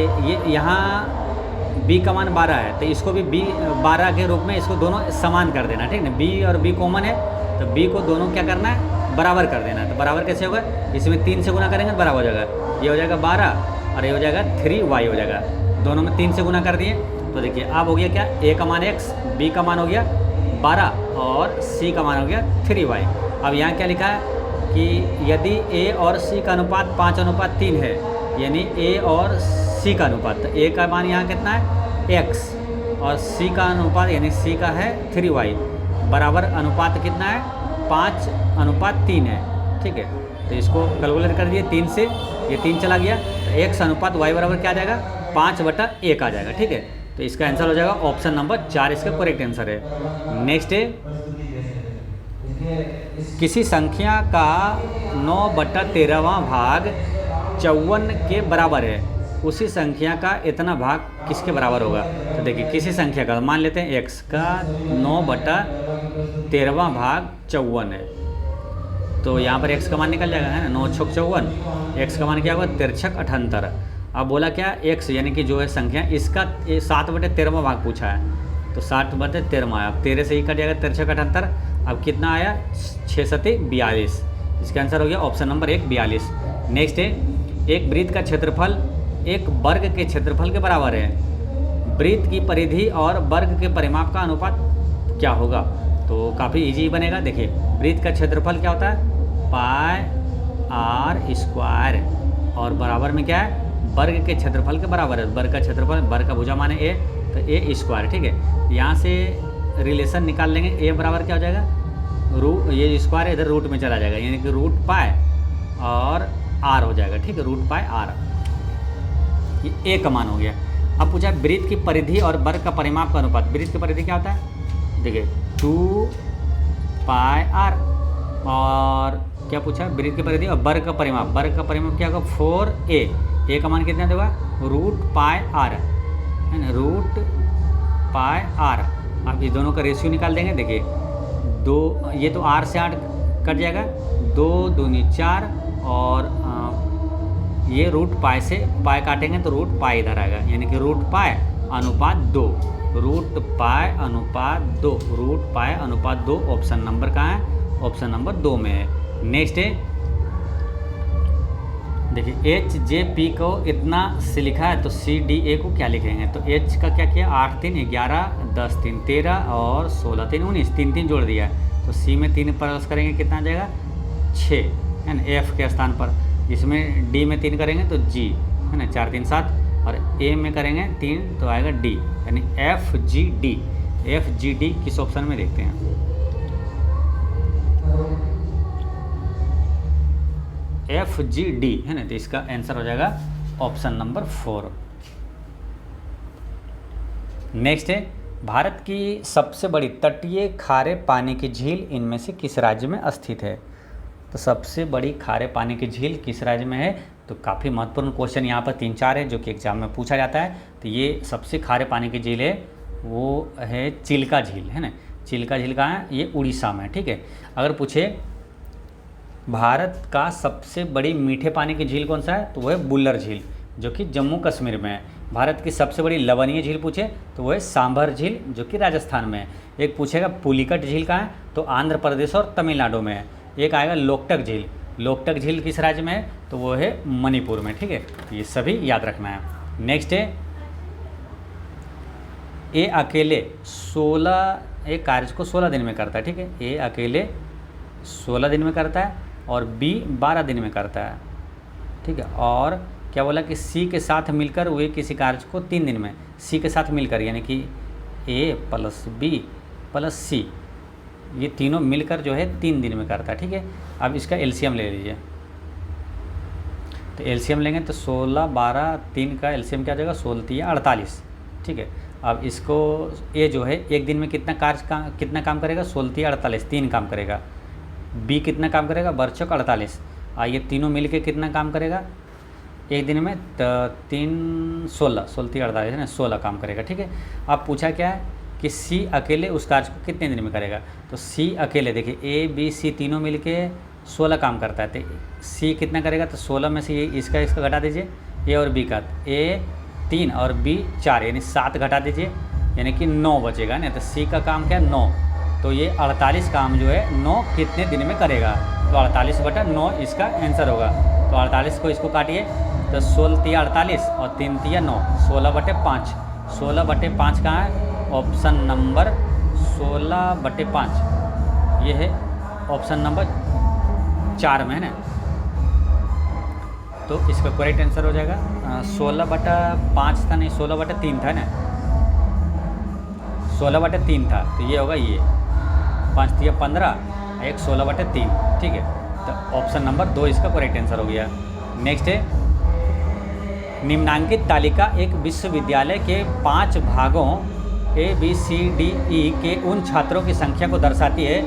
यहाँ b का मान 12 है तो इसको भी b 12 के रूप में इसको दोनों समान कर देना, ठीक है। b और b कॉमन है तो b को दोनों क्या करना है, बराबर कर देना है। तो बराबर कैसे होगा, इसमें 3 से गुना करेंगे तो बराबर हो जाएगा, ये हो जाएगा 12 और ये हो जाएगा 3y हो जाएगा। दोनों में 3 से गुना कर दिए तो देखिए अब हो गया क्या, a का मान x, b का मान हो गया 12 और c का मान हो गया 3y। अब यहाँ क्या लिखा है कि यदि a और c का अनुपात 5 अनुपात 3 है, यानी a और c का अनुपात, तो a का मान यहाँ कितना है x और c का अनुपात यानी c का है 3y, बराबर अनुपात कितना है 5 अनुपात 3 है, ठीक है। तो इसको कैलकुलेट कर दिए 3 से, ये 3 चला गया तो x अनुपात y बराबर क्या आ जाएगा 5/1 आ जाएगा, ठीक है। तो इसका आंसर हो जाएगा ऑप्शन नंबर 4 इसका करेक्ट आंसर है। नेक्स्ट है किसी संख्या का 9/13 भाग 54 के बराबर है, उसी संख्या का इतना भाग किसके बराबर होगा। तो देखिए किसी संख्या का मान लेते हैं x का 9/13 भाग 54 है, तो यहाँ पर x का मान निकल जाएगा, है ना, 9 छक 54, x का मान क्या होगा 3 78। अब बोला क्या x यानी कि जो है संख्या इसका 7/13 भाग पूछा है, तो 7/13 आया, अब 13 से ही कट जाएगा 3 छक 78। अब कितना आया 6 सत्ते 42, इसका आंसर हो गया ऑप्शन नंबर 1 42। नेक्स्ट है एक वृत्त का क्षेत्रफल एक वर्ग के क्षेत्रफल के बराबर है, वृत्त की परिधि और वर्ग के परिमाप का अनुपात क्या होगा। तो काफ़ी इजी बनेगा। देखिए वृत्त का क्षेत्रफल क्या होता है पाई r स्क्वायर और बराबर में क्या है वर्ग के क्षेत्रफल के बराबर है। वर्ग का क्षेत्रफल, वर्ग का भुजा माने a, तो a स्क्वायर, ठीक है। यहाँ से रिलेशन निकाल लेंगे, a बराबर क्या हो जाएगा रूट, ये स्क्वायर इधर रूट में चला जाएगा यानी कि रूट पाई और r हो जाएगा, ठीक है, रूट पाई r, ये a का मान हो गया। अब पूछा वृत्त की परिधि और वर्ग का परिमाप का अनुपात। वृत्त की परिधि क्या होता है, देखिए 2 पाई r, और क्या पूछा वृत्त की परिधि और वर्ग का परिमाप। वर्ग का परिमाप क्या होगा 4a, a का मान कितना देगा रूट पाई r, है ना, रूट पाई r। अब ये दोनों का रेशियो निकाल देंगे। देखिए 2, ये तो r से 8 कट जाएगा, 2 दूनी 4 और ये रूट पाई से पाई काटेंगे तो रूट पाई इधर आएगा, यानी कि रूट पाई अनुपात 2, रूट पाई अनुपात 2, रूट पाई अनुपात 2 ऑप्शन नंबर कहाँ है, ऑप्शन नंबर 2 में है। नेक्स्ट है देखिए एच जे पी को इतना से लिखा है तो सी डी ए को क्या लिखेंगे। तो एच का क्या किया 8 3 11 10 3 13 और 16 3 19, 3 3 जोड़ दिया है तो सी में 3 प्लस करेंगे कितना आ जाएगा 6, है ना, एफ के स्थान पर। इसमें डी में 3 करेंगे तो जी, है ना, 4 3 7, और ए में करेंगे 3 तो आएगा डी, यानी F G D. F G D किस ऑप्शन में देखते हैं, एफ जी डी, है ना, तो इसका आंसर हो जाएगा ऑप्शन नंबर 4। नेक्स्ट है भारत की सबसे बड़ी तटीय खारे पानी की झील इनमें से किस राज्य में स्थित है। तो सबसे बड़ी खारे पानी की झील किस राज्य में है। तो काफ़ी महत्वपूर्ण क्वेश्चन यहाँ पर 3-4 है जो कि एग्जाम में पूछा जाता है। तो ये सबसे खारे पानी की झील है वो है चिल्का झील, है ना। चिल्का झील कहाँ है, ये उड़ीसा में, ठीक है। अगर पूछे भारत का सबसे बड़ी मीठे पानी की झील कौन सा है तो वो है बुल्लर झील जो कि जम्मू कश्मीर में है। भारत की सबसे बड़ी लवणीय झील पूछे तो वो है सांभर झील जो कि राजस्थान में है। एक पूछेगा पुलिकट झील कहाँ है तो आंध्र प्रदेश और तमिलनाडु में है। एक आएगा लोकटक झील, लोकटक झील किस राज्य में है तो वो है मणिपुर में, ठीक है। ये सभी याद रखना है। नेक्स्ट है ए अकेले 16 एक कार्य को 16 दिन में करता है, ठीक है। ए अकेले 16 दिन में करता है और बी 12 दिन में करता है, ठीक है। और क्या बोला कि सी के साथ मिलकर वे किसी कार्य को 3 दिन में, सी के साथ मिलकर यानी कि ए प्लस बी प्लस सी ये तीनों मिलकर जो है 3 दिन में करता है, ठीक है। अब इसका एलसीएम ले लीजिए, तो एलसीएम लेंगे तो 16 12 3 का एलसीएम क्या आ जाएगा, 16 48, ठीक है। अब इसको ए जो है एक दिन में कितना काम करेगा, 16 48 3 काम करेगा। बी कितना काम करेगा, बरचक 48। ये तीनों मिल के कितना काम करेगा एक दिन में, 3 16 16 48 है ना, 16 काम करेगा, ठीक है। अब पूछा क्या है कि सी अकेले उस कार्य को कितने दिन में करेगा, तो सी अकेले देखिए ए बी सी तीनों मिल के 16 काम करता है, तो सी कितना करेगा, तो 16 में से ये इसका घटा दीजिए, ए और बी का, ए 3 और बी 4 यानी 7 घटा दीजिए, यानी कि 9 बचेगा ना। तो सी का काम क्या है 9, तो ये 48 काम जो है 9 कितने दिन में करेगा, तो 48/9 इसका आंसर होगा। तो 48 को इसको काटिए, तो 16 48 और 3 9 16/5, 16/5 कहाँ है, ऑप्शन नंबर 16/5 ये है ऑप्शन नंबर 4 में है ना। तो इसका करेक्ट आंसर हो जाएगा 16/5 था, नहीं 16/3 था ना, 16/3 था, तो ये होगा ये 5 3 15 1 16/3, ठीक है। तो ऑप्शन नंबर 2 इसका करेक्ट आंसर हो गया। नेक्स्ट है, निम्नांकित तालिका एक विश्वविद्यालय के 5 भागों ABCDE के उन छात्रों की संख्या को दर्शाती है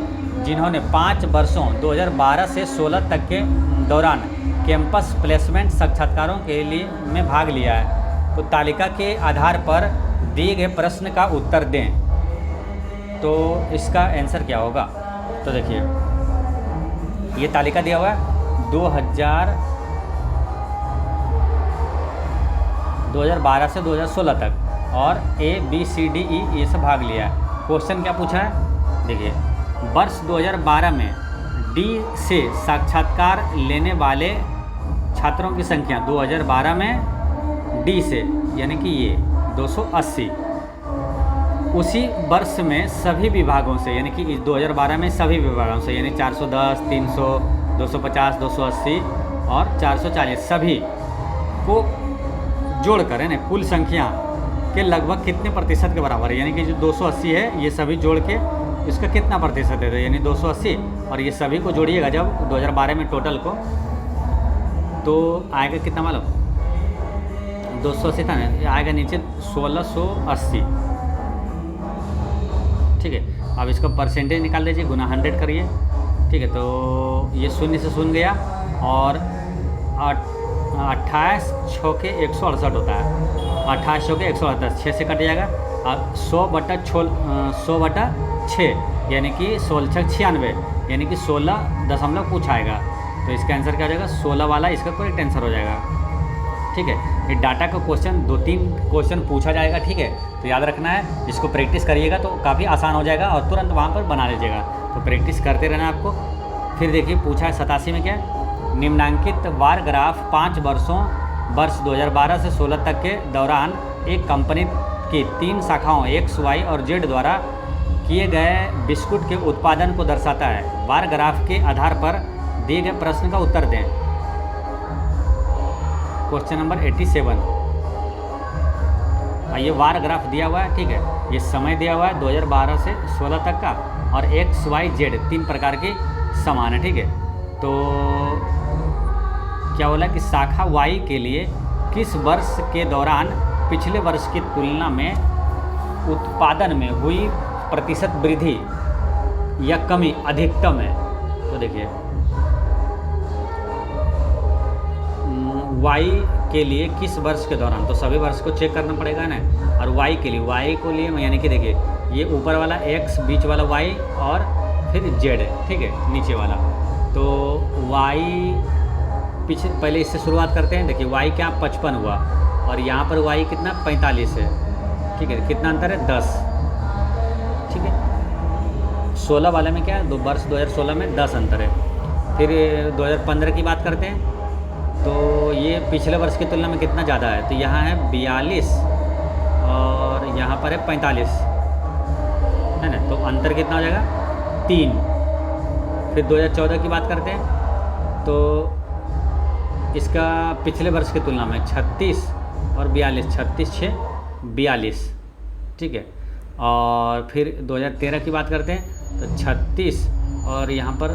जिन्होंने 5 वर्षों 2012 से 16 तक के दौरान कैंपस प्लेसमेंट साक्षात्कारों के लिए में भाग लिया है। तो तालिका के आधार पर दिए गए प्रश्न का उत्तर दें। तो इसका आंसर क्या होगा, तो देखिए ये तालिका दिया हुआ है 2012 से 2016 तक, और ABCDE ये सब भाग लिया है। क्वेश्चन क्या पूछा है, देखिए वर्ष 2012 में डी से साक्षात्कार लेने वाले छात्रों की संख्या 2012 में डी से यानी कि ये 280, उसी वर्ष में सभी विभागों से यानी कि 2012 में सभी विभागों से यानी 410 300 250 280 और 440 सभी को जोड़कर है ना कुल संख्या के लगभग कितने प्रतिशत के बराबर है, यानी कि जो 280 है ये सभी जोड़ के इसका कितना प्रतिशत है, यानी 280 और ये सभी को जोड़िएगा जब 2012 में टोटल को, तो आएगा कितना मालूम, 280 था ना, आएगा नीचे 1680, ठीक है। अब इसका परसेंटेज निकाल दीजिए, गुना 100 करिए, ठीक है। तो ये 0 से 0 गया और 28 6 के 168 होता है, 28 6 के 168 6 से कट जाएगा। अब 100/6 यानी कि 16 96 यानी कि 16 दशमलव कुछ आएगा। तो इसका आंसर क्या हो जाएगा, 16 वाला इसका करेक्ट आंसर हो जाएगा, ठीक है। ये डाटा का क्वेश्चन 2-3 क्वेश्चन पूछा जाएगा, ठीक है। तो याद रखना है, इसको प्रैक्टिस करिएगा तो काफ़ी आसान हो जाएगा और तुरंत वहाँ पर बना लीजिएगा। तो प्रैक्टिस करते रहना आपको। फिर देखिए पूछा है 87 में क्या, निम्नांकित बार ग्राफ 5 वर्षों वर्ष 2012 से 16 तक के दौरान एक कंपनी की 3 शाखाओं X, Y और Z द्वारा किए गए बिस्कुट के उत्पादन को दर्शाता है। बार ग्राफ के आधार पर दिए गए प्रश्न का उत्तर दें। क्वेश्चन नंबर 87, ये बार ग्राफ दिया हुआ है, ठीक है। ये समय दिया हुआ है 2012 से 16 तक का, और X, Y, Z 3 प्रकार के समान है, ठीक है। तो क्या बोला कि शाखा Y के लिए किस वर्ष के दौरान पिछले वर्ष की तुलना में उत्पादन में हुई प्रतिशत वृद्धि या कमी अधिकतम है। तो देखिए Y के लिए किस वर्ष के दौरान, तो सभी वर्ष को चेक करना पड़ेगा ना। और Y के लिए, Y को लिए यानी कि देखिए ये ऊपर वाला X, बीच वाला Y और फिर Z, ठीक है, नीचे वाला। तो Y पीछे पहले इससे शुरुआत करते हैं। देखिए Y क्या 55 हुआ और यहाँ पर Y कितना 45 है, ठीक है। कितना अंतर है 10, ठीक है। 16 वाले में क्या है, वर्ष 2016 में 10 अंतर है। फिर 2015 की बात करते हैं, तो ये पिछले वर्ष की तुलना में कितना ज़्यादा है, तो यहाँ है 42 और यहाँ पर है 45, है ना। तो अंतर कितना हो जाएगा 3। फिर 2014 की बात करते हैं, तो इसका पिछले वर्ष की तुलना में 36 और 42, 36 6 42, ठीक है। और फिर 2013 की बात करते हैं, तो 36 और यहाँ पर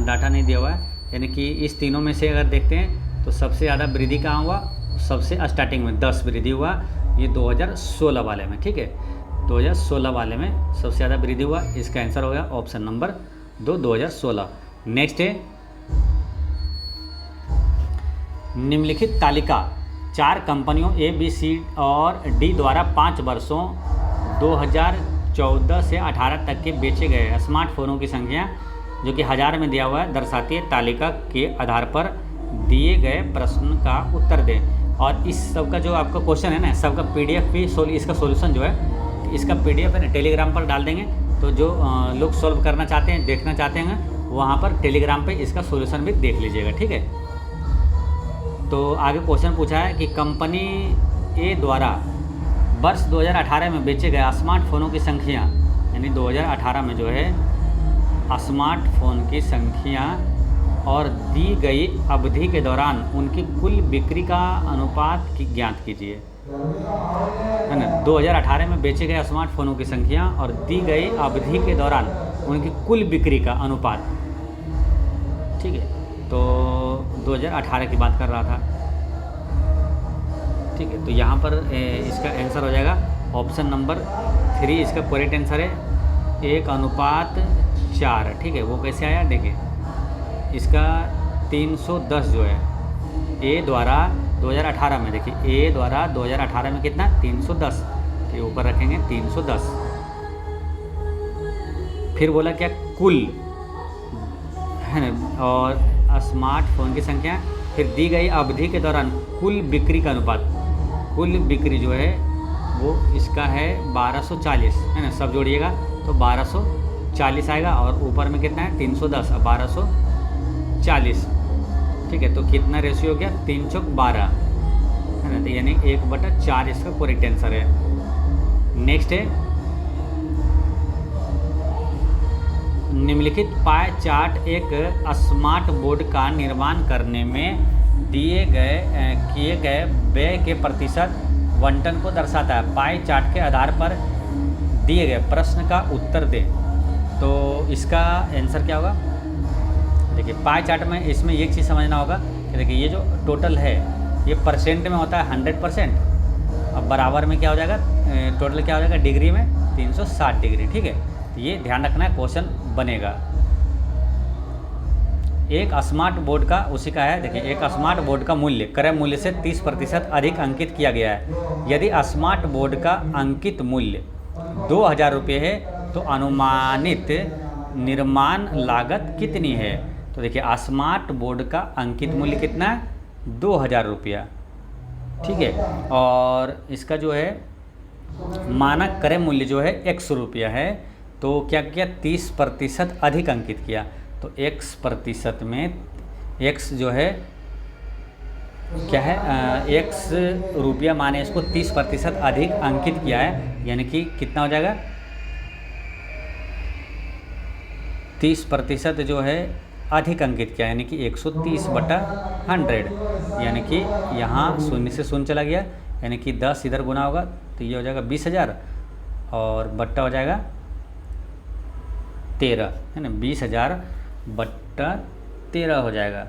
डाटा नहीं दिया हुआ है, यानी कि इस तीनों में से अगर देखते हैं तो सबसे ज़्यादा वृद्धि कहाँ हुआ, सबसे स्टार्टिंग में 10 वृद्धि हुआ, ये 2016 वाले में, ठीक है, 2016 वाले में सबसे ज़्यादा वृद्धि हुआ। इसका आंसर हो गया ऑप्शन नंबर 2, 2016। नेक्स्ट है निम्नलिखित तालिका 4 कंपनियों ए, बी, सी और डी द्वारा 5 वर्षों 2014 से 18 तक के बेचे गए स्मार्टफोनों की संख्या जो कि 1000 में दिया हुआ है दर्शाती है। तालिका के आधार पर दिए गए प्रश्न का उत्तर दें। और इस सब का जो आपका क्वेश्चन है ना, सबका PDF भी इसका सॉल्यूशन जो है, इसका PDF है ना टेलीग्राम पर डाल देंगे, तो जो लोग सॉल्व करना चाहते हैं, देखना चाहते हैं, वहाँ पर टेलीग्राम पे इसका सॉल्यूशन भी देख लीजिएगा, ठीक है। तो आगे क्वेश्चन पूछा है कि कंपनी ए द्वारा वर्ष 2018 में बेचे गए स्मार्टफोनों की संख्या, यानी 2018 में जो है स्मार्टफोन की संख्या और दी गई अवधि के दौरान उनकी कुल बिक्री का अनुपात की ज्ञात कीजिए, है ना। 2018 में बेचे गए स्मार्टफोनों की संख्या और दी गई अवधि के दौरान उनकी कुल बिक्री का अनुपात, ठीक है। तो 2018 की बात कर रहा था, ठीक है। तो यहाँ पर इसका आंसर हो जाएगा ऑप्शन नंबर 3, इसका करेक्ट आंसर है 1:4, ठीक है। वो कैसे आया देखिए, इसका 310 जो है ए द्वारा 2018 में, देखिए ए द्वारा 2018 में कितना 310 के ऊपर रखेंगे 310, फिर बोला क्या कुल, है ना, और स्मार्टफोन की संख्या, फिर दी गई अवधि के दौरान कुल बिक्री का अनुपात, कुल बिक्री जो है वो इसका है 1240, है ना, सब जोड़िएगा तो 1240 आएगा, और ऊपर में कितना है 310 और 1240, ठीक है। तो कितना रेशियो हो गया 3:12, है ना, तो यानी 1/4 इसका करेक्ट आंसर है। नेक्स्ट है निम्नलिखित पाई चार्ट एक स्मार्ट बोर्ड का निर्माण करने में किए गए व्यय के प्रतिशत आवंटन को दर्शाता है। पाई चार्ट के आधार पर दिए गए प्रश्न का उत्तर दें। तो इसका आंसर क्या होगा, देखिए पाई चार्ट में इसमें एक चीज़ समझना होगा कि देखिए ये जो टोटल है ये परसेंट में होता है 100%, अब बराबर में क्या हो जाएगा, टोटल क्या हो जाएगा डिग्री में 360 डिग्री, ठीक है। तो ये ध्यान रखना है, क्वेश्चन बनेगा। एक स्मार्ट बोर्ड का उसी का है, देखिए एक स्मार्ट बोर्ड का मूल्य क्रय मूल्य से 30% अधिक अंकित किया गया है। यदि स्मार्ट बोर्ड का अंकित मूल्य 2000 रुपये है तो अनुमानित निर्माण लागत कितनी है। तो देखिए स्मार्ट बोर्ड का अंकित मूल्य कितना है 2000 रुपया, ठीक है। और इसका जो है मानक क्रय मूल्य जो है 100 रुपया है, तो क्या किया 30% अधिक अंकित किया। तो x% में x जो है क्या है, x रुपया माने इसको 30% अधिक अंकित किया है, यानी कि कितना हो जाएगा 30% जो है अधिक अंकित किया, यानी कि 130/100, यानी कि यहाँ 0 से 0 चला गया, यानी कि 10 इधर गुना होगा तो ये हो जाएगा 20,000 और बट्टा हो जाएगा 13, है ना, 20,000/13 हो जाएगा,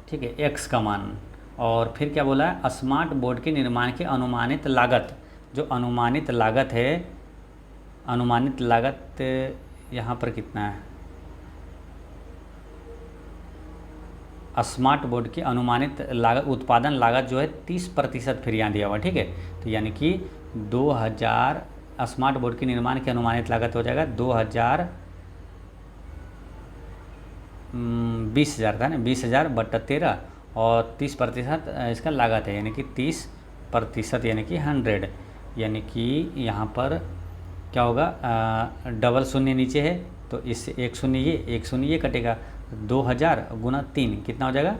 ठीक है, x का मान। और फिर क्या बोला है, स्मार्ट बोर्ड के निर्माण की अनुमानित लागत, जो अनुमानित लागत है, अनुमानित लागत यहाँ पर कितना है, स्मार्ट बोर्ड की अनुमानित लागत उत्पादन लागत जो है 30% फिर यहाँ दिया हुआ, ठीक है। तो यानी कि 2000 स्मार्ट बोर्ड के निर्माण की अनुमानित लागत हो जाएगा 20,000 था ना, 20,000/13 और 30% इसका लागत है, यानी कि 30%, यानी कि 100, यानी कि यहाँ पर क्या होगा, डबल शून्य नीचे है तो इससे एक शून्य ये कटेगा, 2000 गुना 3 कितना हो जाएगा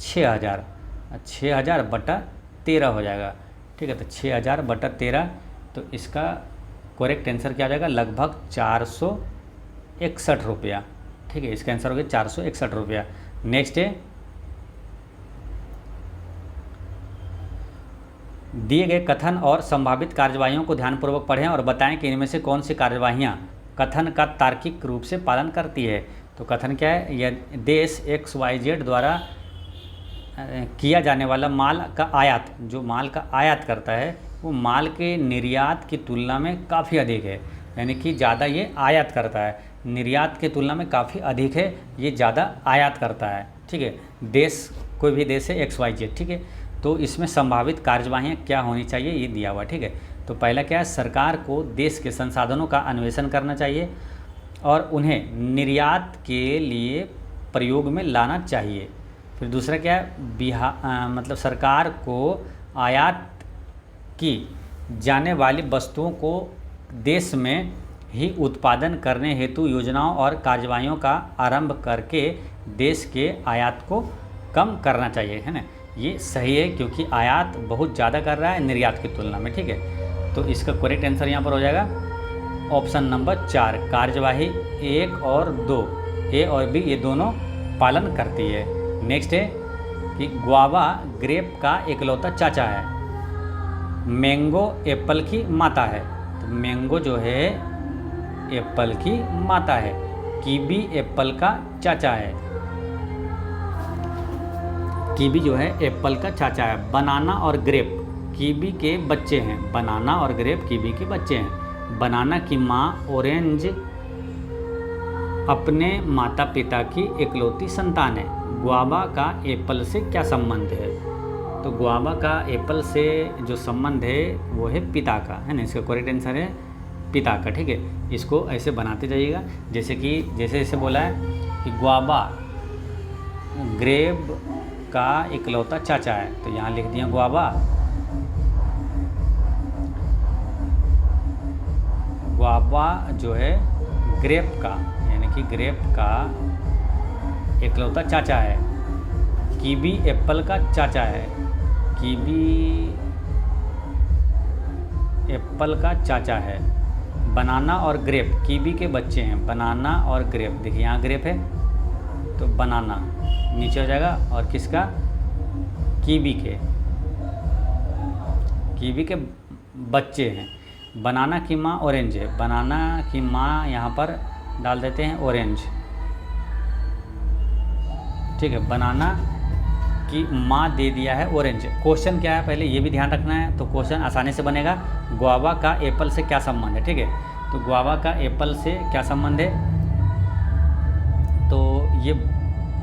6,000, 6,000/13 हो जाएगा, ठीक है। तो 6,000/13, तो इसका करेक्ट आंसर क्या हो जाएगा, लगभग 461 रुपया, ठीक है। इसका आंसर हो गया 461 रुपया। नेक्स्ट है दिए गए कथन और संभावित कार्यवाहियों को ध्यानपूर्वक पढ़ें और बताएं कि इनमें से कौन सी कार्यवाहियाँ कथन का तार्किक रूप से पालन करती है। तो कथन क्या है, यह देश XYZ द्वारा किया जाने वाला माल का आयात, जो माल का आयात करता है वो माल के निर्यात की तुलना में काफ़ी अधिक है, यानी कि ज़्यादा ये आयात करता है, निर्यात की तुलना में काफ़ी अधिक है, ये ज़्यादा आयात करता है। ठीक है, देश कोई भी देश है XYZ। ठीक है, तो इसमें संभावित कार्यवाहियाँ क्या होनी चाहिए ये दिया हुआ। ठीक है, तो पहला क्या है, सरकार को देश के संसाधनों का अन्वेषण करना चाहिए और उन्हें निर्यात के लिए प्रयोग में लाना चाहिए। फिर दूसरा क्या है, मतलब सरकार को आयात की जाने वाली वस्तुओं को देश में ही उत्पादन करने हेतु योजनाओं और कार्यवाहियों का आरंभ करके देश के आयात को कम करना चाहिए, है ना। ये सही है क्योंकि आयात बहुत ज़्यादा कर रहा है निर्यात की तुलना में। ठीक है, तो इसका करेक्ट आंसर यहाँ पर हो जाएगा ऑप्शन नंबर 4, कार्यवाही 1 और 2, ए और बी ये दोनों पालन करती है। नेक्स्ट है कि गुआवा ग्रेप का इकलौता चाचा है, मैंगो एप्पल की माता है। तो मैंगो जो है एप्पल की माता है, कीवी एप्पल का चाचा है, कीवी जो है एप्पल का चाचा है। बनाना और ग्रेप कीवी के बच्चे हैं, बनाना और ग्रेप कीवी के बच्चे हैं। बनाना की माँ ऑरेंज अपने माता पिता की इकलौती संतान है। गुआवा का एप्पल से क्या संबंध है? तो गुआवा का एप्पल से जो संबंध है वो है पिता का, है ना। इसका करेक्ट आंसर है पिता का। ठीक है, इसको ऐसे बनाते जाइएगा जैसे बोला है कि गुआवा ग्रेप का इकलौता चाचा है, तो यहाँ लिख दिया गुआवा जो है ग्रेप का, यानी कि ग्रेप का इकलौता चाचा है। कीवी एप्पल का चाचा है, कीवी एप्पल का चाचा है। बनाना और ग्रेप कीवी के बच्चे हैं, बनाना और ग्रेप, देखिए यहाँ ग्रेप है तो बनाना नीचे हो जाएगा, और किसका, कीवी के बच्चे हैं। बनाना की माँ ऑरेंज है, बनाना की माँ यहाँ पर डाल देते हैं ऑरेंज। ठीक है, बनाना की माँ दे दिया है ऑरेंज। क्वेश्चन क्या है पहले ये भी ध्यान रखना है, तो क्वेश्चन आसानी से बनेगा। गुआवा का एप्पल से क्या संबंध है? ठीक है, तो गुआवा का एप्पल से क्या संबंध है, तो ये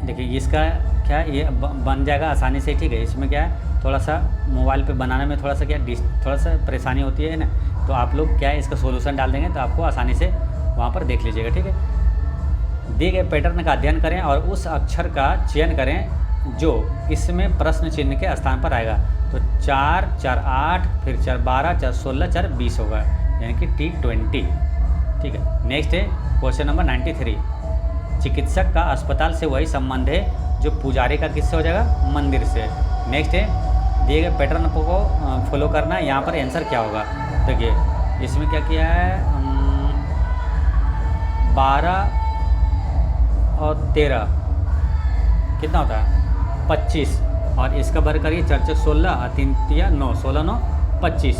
देखिए इसका क्या है, ये बन जाएगा आसानी से। ठीक है, इसमें क्या है, थोड़ा सा मोबाइल पे बनाने में थोड़ा सा परेशानी होती है ना, तो आप लोग क्या है इसका सोल्यूशन डाल देंगे तो आपको आसानी से वहाँ पर देख लीजिएगा। ठीक है, दिए गए पैटर्न का अध्ययन करें और उस अक्षर का चयन करें जो इसमें प्रश्न चिन्ह के स्थान पर आएगा। तो 4, 4, 8, फिर 4, 12, 4, 16, 4, 20 होगा, यानी कि T20। ठीक है, नेक्स्ट है क्वेश्चन नंबर 93। चिकित्सक का अस्पताल से वही संबंध है जो पुजारी का किससे हो जाएगा, मंदिर से। नेक्स्ट है दिए गए पैटर्न को फॉलो करना है, यहाँ पर आंसर क्या होगा। देखिए इसमें क्या किया है, 12 और 13 कितना होता है, 25, और इसका वर्ग करिए 4, 4, 16 और 3, 3, 9, 16, 9, 25।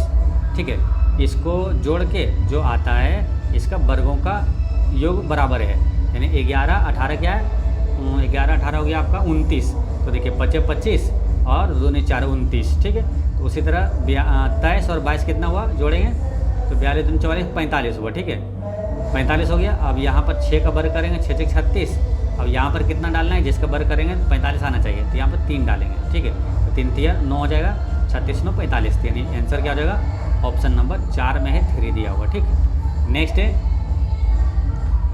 ठीक है, इसको जोड़ के जो आता है इसका वर्गों का योग बराबर है, यानी 11, 18 क्या है, 11, 18 हो गया आपका 29। तो देखिए 25, 25 और 2, 4, 29। ठीक है, तो उसी तरह 23 और 22 कितना हुआ, जोड़ेंगे तो 42, 2, 44, 45 हुआ। ठीक है, 45 हो गया। अब यहाँ पर 6 का वर्ग करेंगे, 6, 6, 36। अब यहाँ पर कितना डालना है, जिसका वर्ग करेंगे 45 आना चाहिए, तो यहाँ पर 3 डालेंगे। ठीक है, तो 3, 3, 9 हो जाएगा, 36, 9, 45, यानी आंसर क्या हो जाएगा, ऑप्शन नंबर 4 में है 3 दिया हुआ। ठीक है, नेक्स्ट है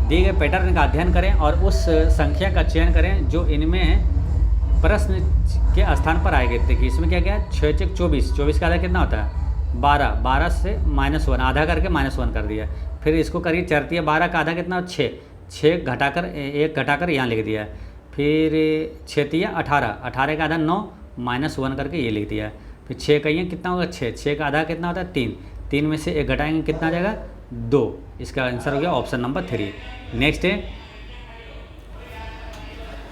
दिए गए पैटर्न का अध्ययन करें और उस संख्या का चयन करें जो इनमें प्रश्न के स्थान पर आएंगे। देखिए इसमें क्या क्या है, 6, 6, 24, 24 का आधा कितना होता है, 12, 12 से -1 आधा करके -1 कर दिया। फिर इसको करिए 4, 3, 12 का आधा कितना, 6, 6 घटाकर 1 घटाकर यहाँ लिख दिया है। फिर 6, 3, 18, 18 का आधा 9 -1 करके ये लिख दिया है। फिर 6 कहिए कितना होगा, 6, 6 का आधा कितना होता है, 3, 3 में से 1 घटाएंगे कितना आ जाएगा, 2। इसका आंसर हो गया ऑप्शन नंबर 3। नेक्स्ट है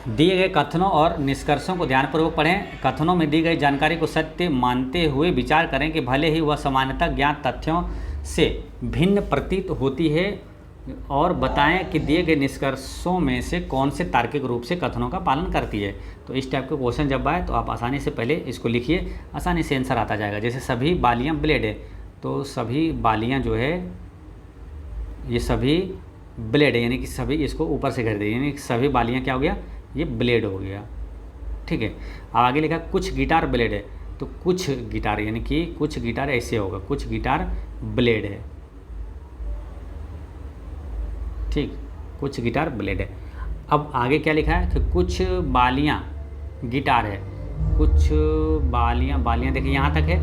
दिए गए कथनों और निष्कर्षों को ध्यानपूर्वक पढ़ें। कथनों में दी गई जानकारी को सत्य मानते हुए विचार करें कि भले ही वह सामान्यतः ज्ञात तथ्यों से भिन्न प्रतीत होती है और बताएं कि दिए गए निष्कर्षों में से कौन से तार्किक रूप से कथनों का पालन करती है। तो इस टाइप के क्वेश्चन जब आए तो आप आसानी से पहले इसको लिखिए, आसानी से आंसर आता जाएगा। जैसे सभी बालियाँ ब्लेड है, तो सभी बालियाँ जो है ये सभी ब्लेड है, यानी कि सभी इसको ऊपर से घेर दिए, यानी कि सभी बालियाँ क्या हो गया, ये ब्लेड हो गया। ठीक है, अब आगे लिखा कुछ गिटार ब्लेड है, तो कुछ गिटार यानी कि कुछ गिटार ऐसे होगा, कुछ गिटार ब्लेड है। ठीक, कुछ गिटार ब्लेड है। अब आगे क्या लिखा है कि कुछ बालियाँ गिटार है, कुछ बालियाँ देखिए यहाँ तक है,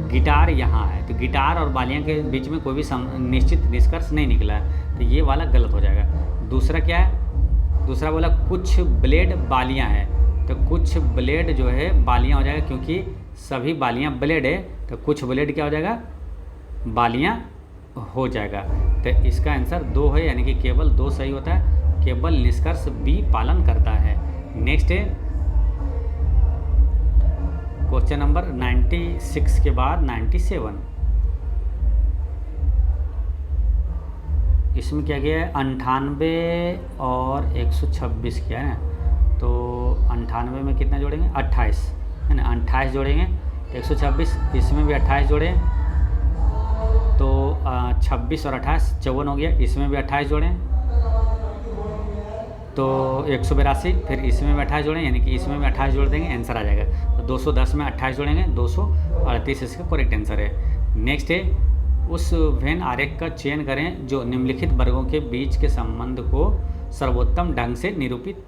गिटार यहाँ है, तो गिटार और बालियाँ के बीच में कोई भी निश्चित निष्कर्ष नहीं निकला है, तो ये वाला गलत हो जाएगा। दूसरा क्या है, दूसरा बोला कुछ ब्लेड बालियाँ है, तो कुछ ब्लेड जो है बालियाँ हो जाएगा, क्योंकि सभी बालियाँ ब्लेड है, तो कुछ ब्लेड क्या हो जाएगा, बालियाँ हो जाएगा। तो इसका आंसर 2 है, यानी कि केवल 2 सही होता है, केवल निष्कर्ष बी पालन करता है। नेक्स्ट है क्वेश्चन नंबर 96 के बाद 97। इसमें क्या किया है, 98 और 126 किया है ना, तो 98 में कितना जोड़ेंगे, 28 है ना, 28 जोड़ेंगे, 126, इसमें भी 28 जोड़ें तो 26 और 28 54 हो गया, इसमें भी 28 जोड़ें तो 182, फिर इसमें भी 28 जोड़ें, यानी कि इसमें भी 28 जोड़ देंगे, आंसर आ जाएगा। तो 210 में 28 जोड़ेंगे, 238 इसका करेक्ट आंसर है। नेक्स्ट है उस वेन आरेख का चयन करें जो निम्नलिखित वर्गों के बीच के संबंध को सर्वोत्तम ढंग से निरूपित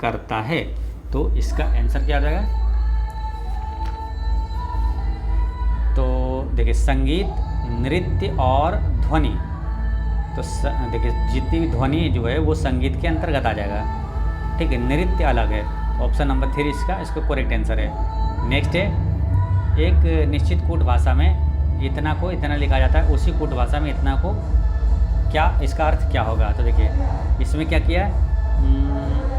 करता है। तो इसका आंसर क्या आ जाएगा, तो देखिए संगीत, नृत्य और ध्वनि, तो देखिए जितनी भी ध्वनि जो है वो संगीत के अंतर्गत आ जाएगा। ठीक है, नृत्य अलग है, ऑप्शन नंबर 3 इसका करेक्ट आंसर है। नेक्स्ट है एक निश्चित कूट भाषा में इतना को इतना लिखा जाता है, उसी कूट भाषा में इतना को क्या, इसका अर्थ क्या होगा। तो देखिए इसमें क्या किया है,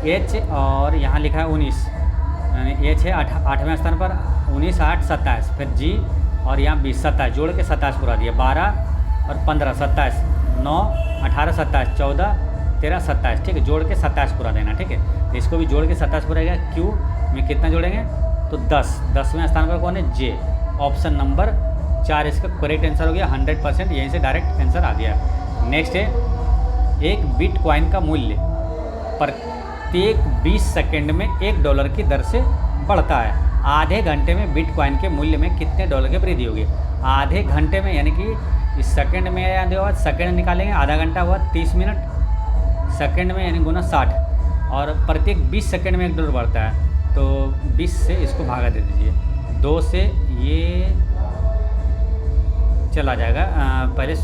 एच और यहाँ लिखा है 19, यानी एच है 8वें स्थान पर, 19 8 27, फिर जी और यहाँ 20 27 जोड़ के 27 पूरा दिया, 12 और 15 27, 9 18 27 14 13 27। ठीक है, जोड़ के 27 पूरा देना। ठीक है, तो इसको भी जोड़ के 27 पूरा गया। क्यू में कितना जोड़ेंगे, तो 10वें स्थान पर कौन है, जे, ऑप्शन नंबर 4 इसका करेक्ट आंसर हो गया। 100% यहीं से डायरेक्ट आंसर आ गया। नेक्स्ट है एक बिटकॉइन का मूल्य प्रत्येक 20 सेकेंड में $1 की दर से बढ़ता है। आधे घंटे में बिटकॉइन के मूल्य में कितने डॉलर की वृद्धि होगी। आधे घंटे में यानी कि इस सेकंड में यानी हुआ, सेकंड निकालेंगे, आधा घंटा हुआ 30 मिनट, सेकंड में यानी गुना 60, और प्रत्येक 20 सेकंड में $1 बढ़ता है, तो 20 से इसको भागा दे दीजिए, 2 से ये चला जाएगा, पहले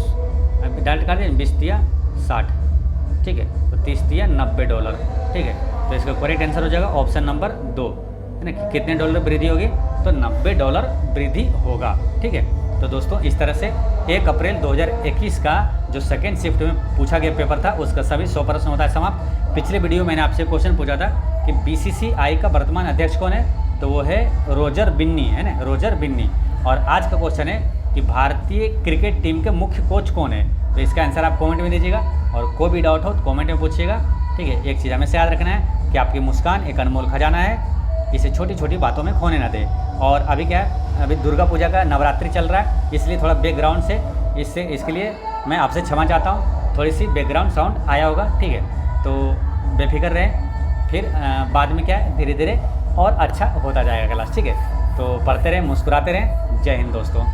डायरेक्ट कर दें, 20 दिया 60, ठीक है, तो 30 दिया $90। ठीक है, तो इसका करेक्ट आंसर हो जाएगा ऑप्शन नंबर 2, है ना। कितने डॉलर वृद्धि होगी, तो $90 वृद्धि होगा। ठीक है, तो दोस्तों इस तरह से 1 अप्रैल 2021 का जो सेकेंड शिफ्ट में पूछा गया पेपर था उसका सभी 100 प्रश्न होता है समाप्त। पिछले वीडियो में मैंने आपसे क्वेश्चन पूछा था कि BCCI का वर्तमान अध्यक्ष कौन है, तो वो है रोजर बिन्नी, है ना, रोजर बिन्नी। और आज का क्वेश्चन है कि भारतीय क्रिकेट टीम के मुख्य कोच कौन है। तो इसका आंसर आप कमेंट में दीजिएगा, और कोई भी डाउट हो तो कमेंट में पूछिएगा। ठीक है, एक चीज़ हमें से याद रखना है कि आपकी मुस्कान एक अनमोल खजाना है, इसे छोटी छोटी बातों में खोने ना दें। और अभी क्या है, अभी दुर्गा पूजा का नवरात्रि चल रहा है, इसलिए थोड़ा बैकग्राउंड से इसके लिए मैं आपसे क्षमा चाहता हूँ, थोड़ी सी बैकग्राउंड साउंड आया होगा। ठीक है, तो बेफिक्र रहें, फिर बाद में क्या है धीरे धीरे और अच्छा होता जाएगा क्लास। ठीक है, तो पढ़ते रहें, मुस्कुराते रहें। जय हिंद दोस्तों।